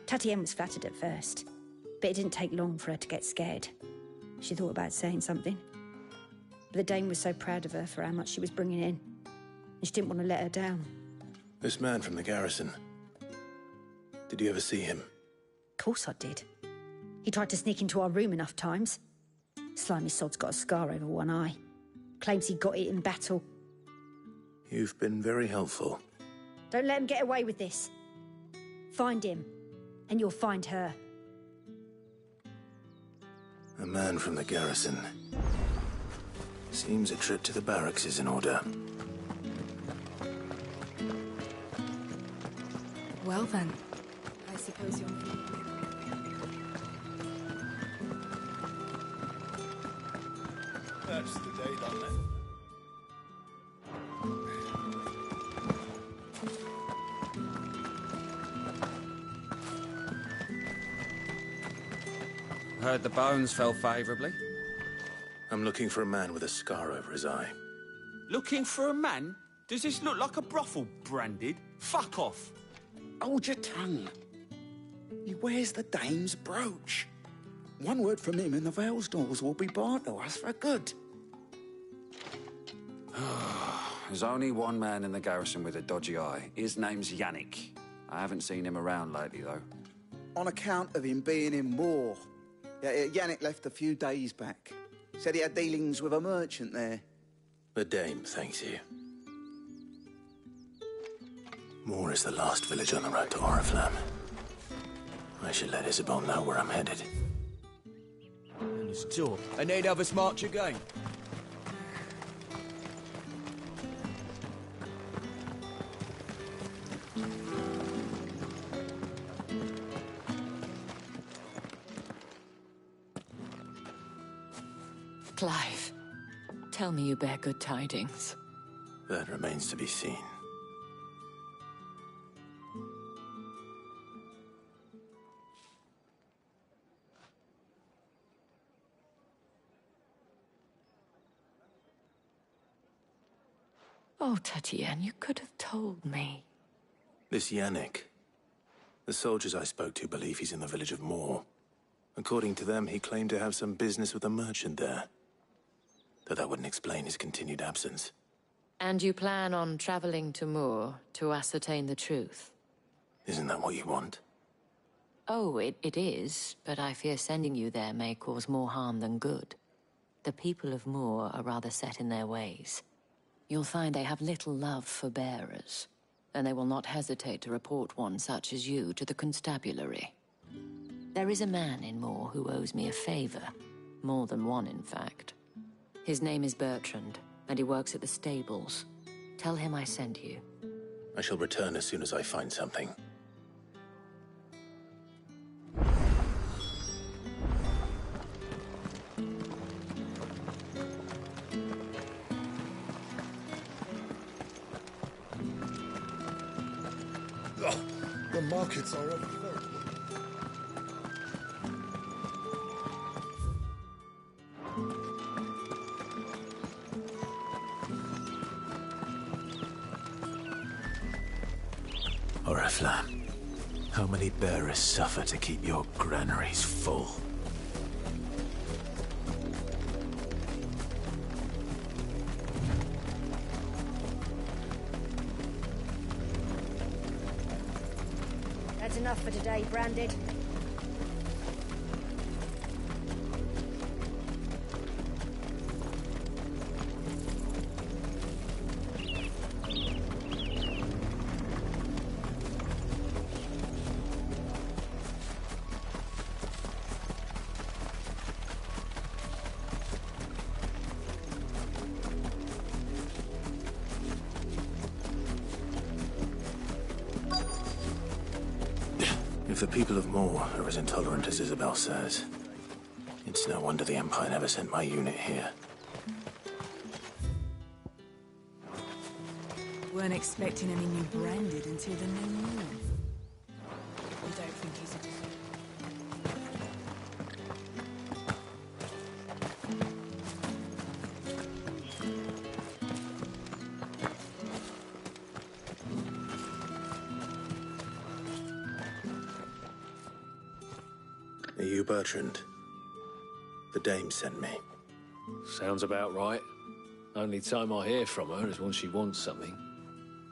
Tatienne was flattered at first, but it didn't take long for her to get scared. She thought about saying something. But the dame was so proud of her for how much she was bringing in, and she didn't want to let her down. This man from the garrison. Did you ever see him? Of course I did. He tried to sneak into our room enough times. Slimy sod's got a scar over one eye. Claims he got it in battle. You've been very helpful. Don't let him get away with this. Find him, and you'll find her. A man from the garrison. Seems a trip to the barracks is in order. Well then, I suppose you're... That's the day done then. Heard the bones fell favourably. I'm looking for a man with a scar over his eye. Looking for a man? Does this look like a brothel, Branded? Fuck off! Hold your tongue. He wears the dame's brooch. One word from him and the Vale's doors will be barred to us for good. There's only one man in the garrison with a dodgy eye. His name's Yannick. I haven't seen him around lately, though. On account of him being in war. Yeah, Yannick left a few days back. Said he had dealings with a merchant there. The dame thanks you. Moor is the last village on the road to Oriflamme. I should let Isabel know where I'm headed. Still, I need have us march again. Clive, tell me you bear good tidings. That remains to be seen. Oh, Tatienne, you could have told me. This Yannick. The soldiers I spoke to believe he's in the village of Moor. According to them, he claimed to have some business with a merchant there. Though that wouldn't explain his continued absence. And you plan on traveling to Moor to ascertain the truth? Isn't that what you want? Oh, it is, but I fear sending you there may cause more harm than good. The people of Moor are rather set in their ways. You'll find they have little love for bearers, and they will not hesitate to report one such as you to the constabulary. There is a man in Moor who owes me a favor. More than one, in fact. His name is Bertrand, and he works at the stables. Tell him I sent you. I shall return as soon as I find something. The markets are overflowing. Oriflamme, how many bearers suffer to keep your granaries full? That's enough for today, Branded. If the people of Moor are as intolerant as Isabel says, it's no wonder the Empire never sent my unit here. Weren't expecting any new Branded until the new moon. You don't think he's a... Are you Bertrand? The dame sent me. Sounds about right. Only time I hear from her is when she wants something.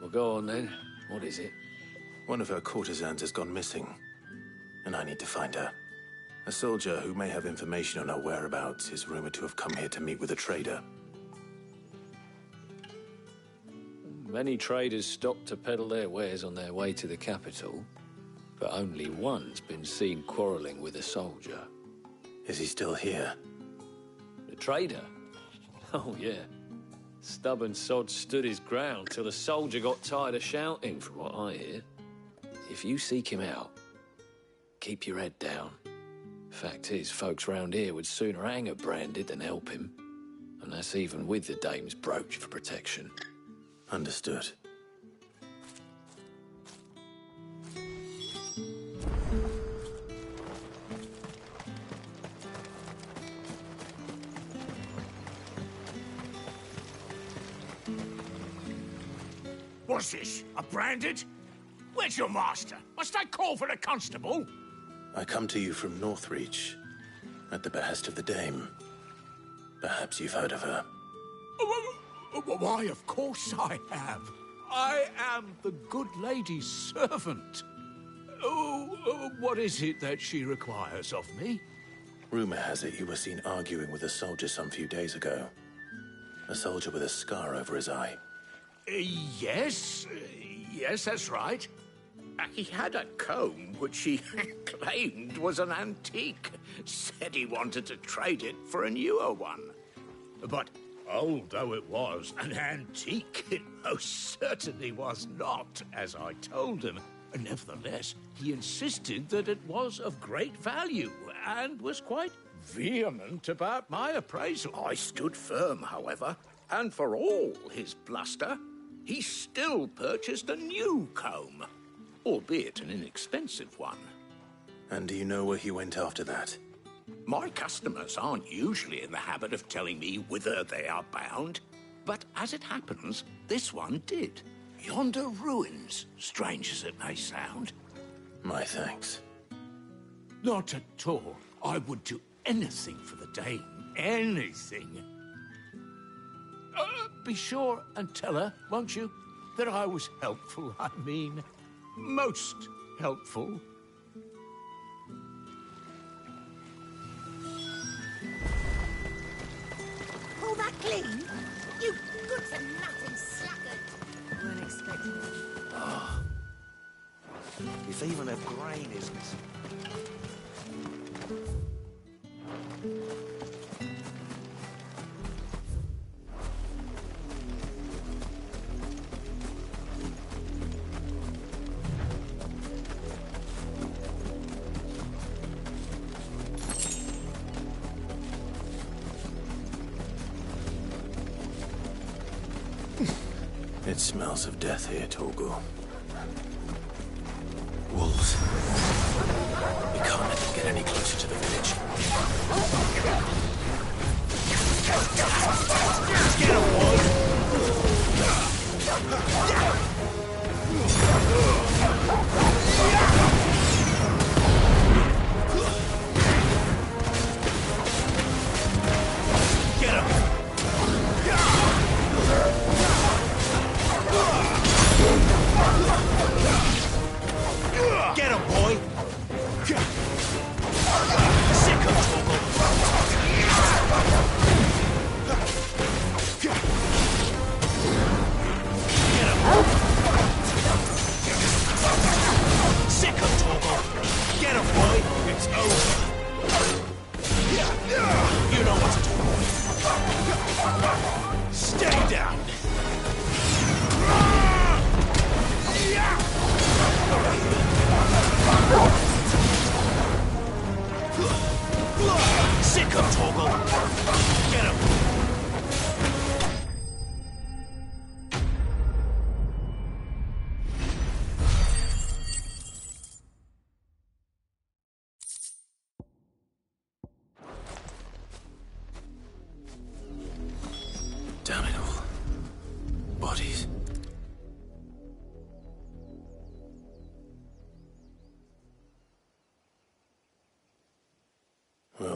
Well, go on then. What is it? One of her courtesans has gone missing, and I need to find her. A soldier who may have information on her whereabouts is rumored to have come here to meet with a trader. Many traders stop to peddle their wares on their way to the capital, but only one's been seen quarreling with a soldier. Is he still here? The trader? Oh, yeah. Stubborn sod stood his ground till the soldier got tired of shouting, from what I hear. If you seek him out, keep your head down. Fact is, folks round here would sooner hang a Branded than help him. And that's even with the dame's brooch for protection. Understood. What's this? A Branded? Where's your master? Must I call for a constable? I come to you from Northreach, at the behest of the dame. Perhaps you've heard of her. Why, of course I have. I am the good lady's servant. What is it that she requires of me? Rumor has it you were seen arguing with a soldier some few days ago. A soldier with a scar over his eye. Yes, that's right. He had a comb which he claimed was an antique. Said he wanted to trade it for a newer one. But old though it was, an antique it most certainly was not, as I told him. Nevertheless, he insisted that it was of great value, and was quite vehement about my appraisal. I stood firm, however, and for all his bluster, he still purchased a new comb, albeit an inexpensive one. And do you know where he went after that? My customers aren't usually in the habit of telling me whither they are bound, but as it happens, this one did. Yonder ruins, strange as it may sound. My thanks. Not at all. I would do anything for the dame. Anything. Be sure and tell her, won't you, that I was helpful, I mean. Most helpful. Pull that clean? You good-for-nothing sluggard. Weren't expecting it. Oh. If even a grain isn't. It smells of death here, Torgal. Wolves. We can't let them get any closer to the village. Get him, Wood!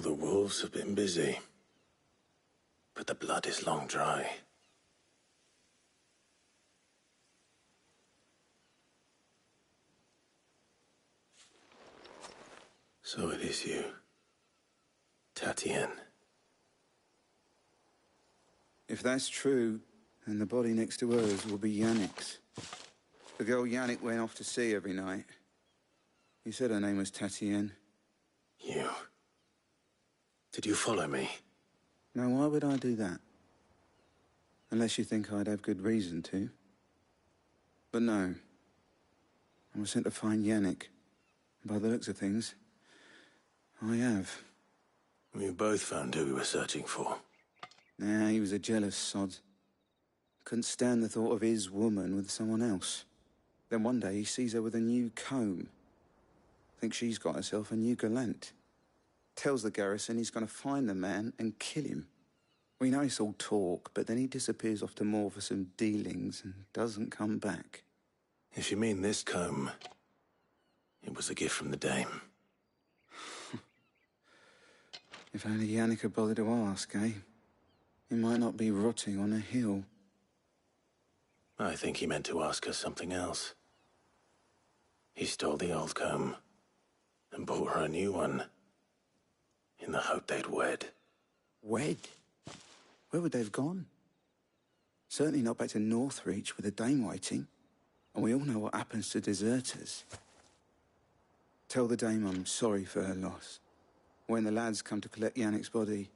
the wolves have been busy. But the blood is long dry. So it is you, Tatienne. If that's true, then the body next to hers will be Yannick's. The girl Yannick went off to sea every night. He said her name was Tatienne. You? Did you follow me? Now, why would I do that? Unless you think I'd have good reason to. But no. I was sent to find Yannick. By the looks of things, I have. We both found who we were searching for. Nah, he was a jealous sod. Couldn't stand the thought of his woman with someone else. Then one day he sees her with a new comb. Thinks she's got herself a new gallant. Tells the garrison he's going to find the man and kill him. We know it's all talk, but then he disappears off to Moor for some dealings and doesn't come back. If you mean this comb, it was a gift from the dame. If only Yannick had bothered to ask, eh? He might not be rotting on a hill. I think he meant to ask her something else. He stole the old comb and bought her a new one in the hope they'd wed. Wed? Where would they have gone? Certainly not back to Northreach with the dame waiting. And we all know what happens to deserters. Tell the dame I'm sorry for her loss. When the lads come to collect Yannick's body,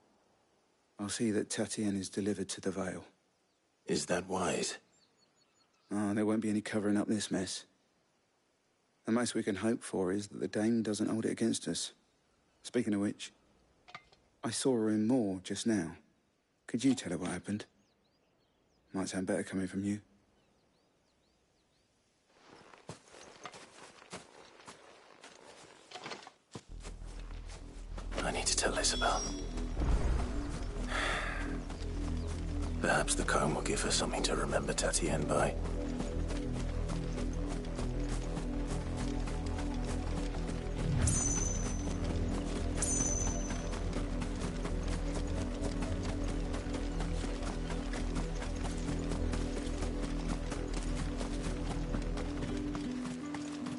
I'll see that Tatienne is delivered to the Vale. Is that wise? Oh, there won't be any covering up this mess. The most we can hope for is that the dame doesn't hold it against us. Speaking of which, I saw her in Moor just now. Could you tell her what happened? Might sound better coming from you. I need to tell Isabel. Perhaps the comb will give her something to remember Tatienne by.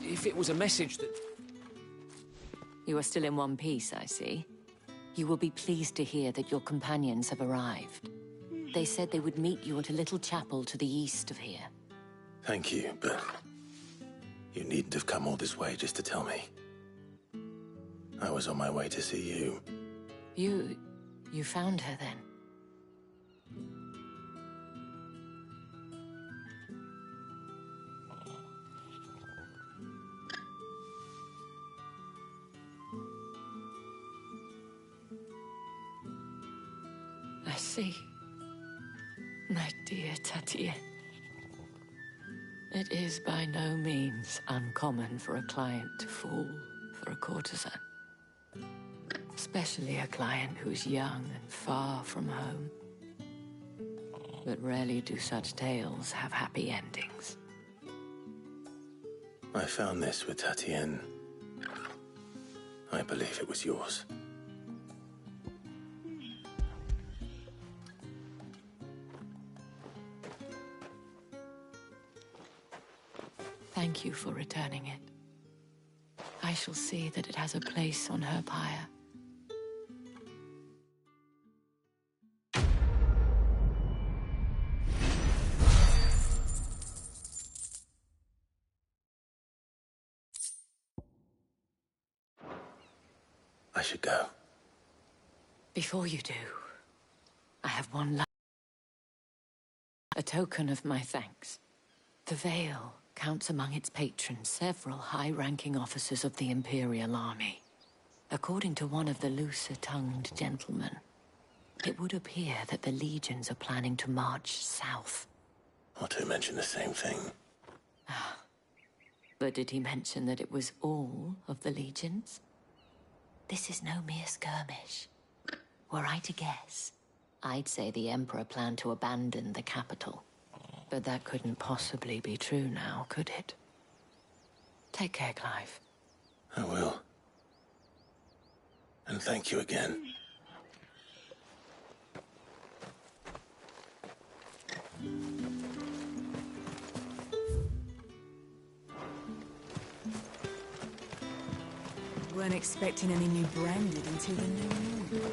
If it was a message that... You are still in one piece, I see. You will be pleased to hear that your companions have arrived. They said they would meet you at a little chapel to the east of here. Thank you, but you needn't have come all this way just to tell me. I was on my way to see you. You found her then? I see. My dear Tatienne. It is by no means uncommon for a client to fall for a courtesan. Especially a client who's young and far from home. But rarely do such tales have happy endings. I found this with Tatienne. I believe it was yours. Thank you for returning it. I shall see that it has a place on her pyre. I should go. Before you do, I have one a token of my thanks. The Vale counts among its patrons several high-ranking officers of the Imperial Army. According to one of the looser-tongued gentlemen, it would appear that the legions are planning to march south. Or to mention the same thing. But did he mention that it was all of the legions? This is no mere skirmish. Were I to guess, I'd say the Emperor planned to abandon the capital. But that couldn't possibly be true now, could it? Take care, Clive. I will. And thank you again. Weren't expecting any new branded until the new moon.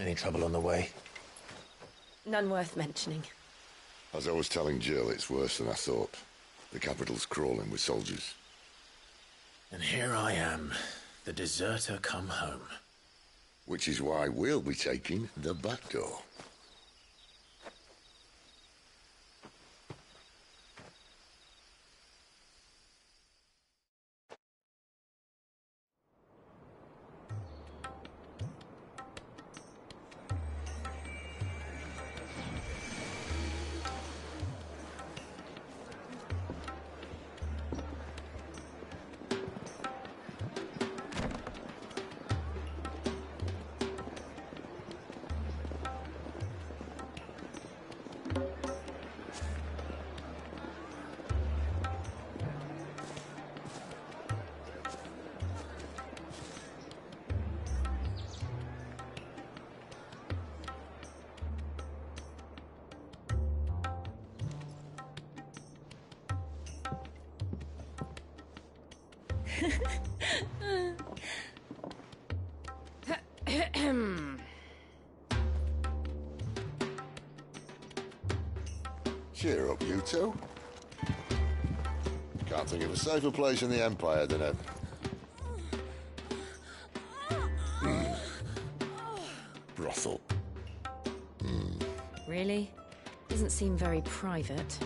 Any trouble on the way? None worth mentioning. As I was telling Jill, it's worse than I thought. The capital's crawling with soldiers. And here I am, the deserter come home. Which is why we'll be taking the back door. Cheer up, you two. Can't think of a safer place in the Empire than a... brothel. Really? Doesn't seem very private.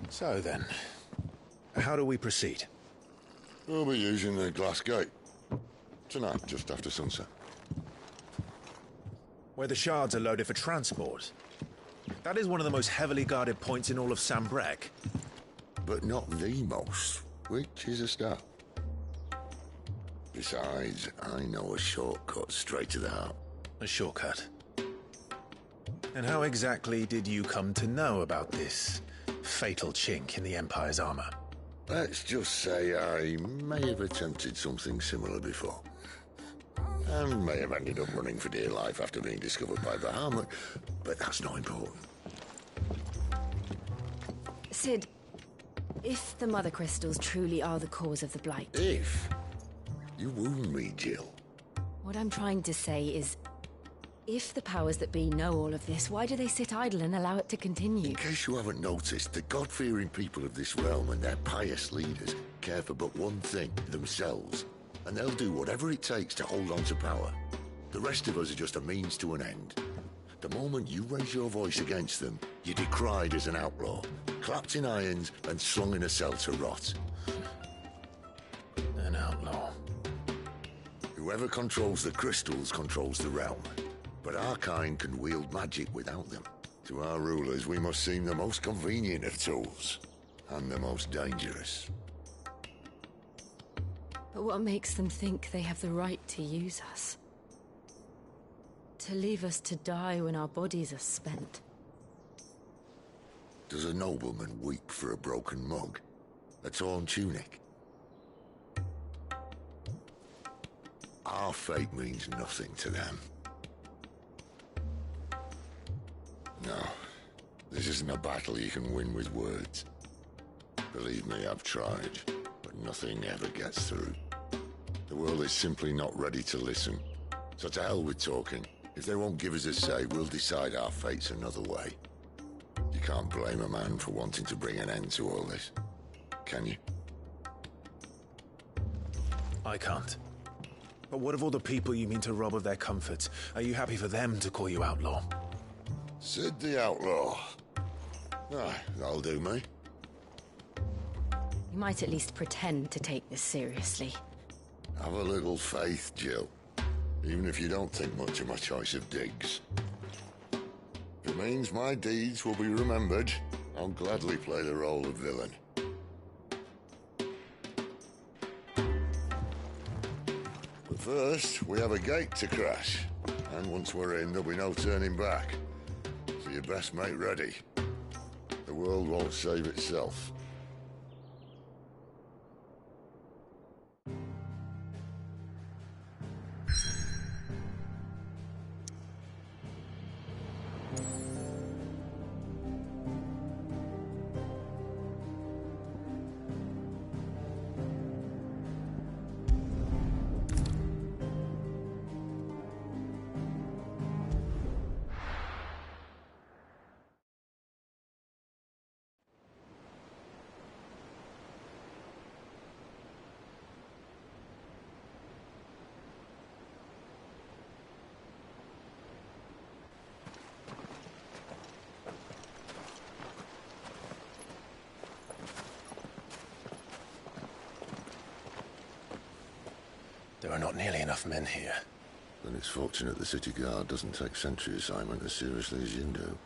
So then, how do we proceed? We'll be using the glass gate. Tonight, just after sunset. Where the shards are loaded for transport. That is one of the most heavily guarded points in all of Sambrec. But not the most, which is a start. Besides, I know a shortcut straight to the heart. A shortcut? And how exactly did you come to know about this fatal chink in the Empire's armor? Let's just say I may have attempted something similar before. And may have ended up running for dear life after being discovered by the Hamlet, but that's not important. Sid, if the Mother Crystals truly are the cause of the Blight... If? You wound me, Jill. What I'm trying to say is, if the powers that be know all of this, why do they sit idle and allow it to continue? In case you haven't noticed, the God-fearing people of this realm and their pious leaders care for but one thing, themselves. And they'll do whatever it takes to hold on to power. The rest of us are just a means to an end. The moment you raise your voice against them, you're decried as an outlaw, clapped in irons and slung in a cell to rot. An outlaw. Whoever controls the crystals controls the realm. But our kind can wield magic without them. To our rulers, we must seem the most convenient of tools. And the most dangerous. But what makes them think they have the right to use us? To leave us to die when our bodies are spent? Does a nobleman weep for a broken mug? A torn tunic? Our fate means nothing to them. No, this isn't a battle you can win with words. Believe me, I've tried, but nothing ever gets through. The world is simply not ready to listen. So to hell with talking. If they won't give us a say, we'll decide our fates another way. You can't blame a man for wanting to bring an end to all this, can you? I can't. But what of all the people you mean to rob of their comforts? Are you happy for them to call you outlaw? Sid the Outlaw. Ah, that'll do me. You might at least pretend to take this seriously. Have a little faith, Jill. Even if you don't think much of my choice of digs. If it means my deeds will be remembered, I'll gladly play the role of villain. But first, we have a gate to crash. And once we're in, there'll be no turning back. So you best make ready. The world won't save itself. There are not nearly enough men here. Then it's fortunate the city guard doesn't take sentry assignment as seriously as you do.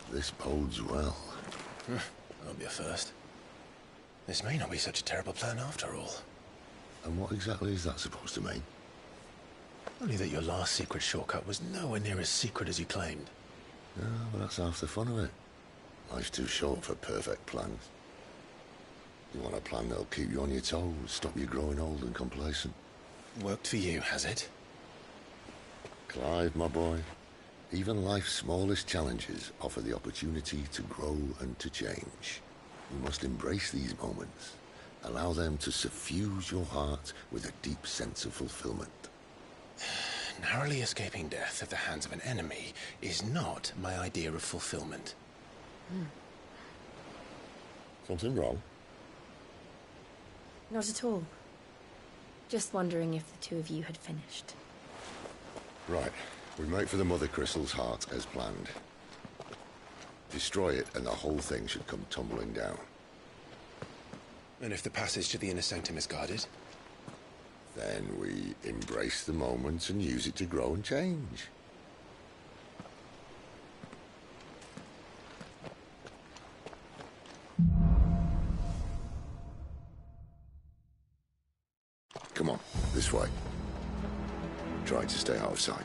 This bodes well. That'll be a first. This may not be such a terrible plan after all. And what exactly is that supposed to mean? Only that your last secret shortcut was nowhere near as secret as you claimed. Yeah, but that's half the fun of it. Life's too short for perfect plans. You want a plan that'll keep you on your toes, stop you growing old and complacent. Worked for you, has it? Clive, my boy, even life's smallest challenges offer the opportunity to grow and to change. You must embrace these moments. Allow them to suffuse your heart with a deep sense of fulfillment. Narrowly escaping death at the hands of an enemy is not my idea of fulfillment. Something wrong? Not at all. Just wondering if the two of you had finished. Right. We make for the Mother Crystal's heart as planned. Destroy it and the whole thing should come tumbling down. And if the passage to the inner sanctum is guarded? Then we embrace the moment and use it to grow and change. Come on, this way. Try to stay out of sight.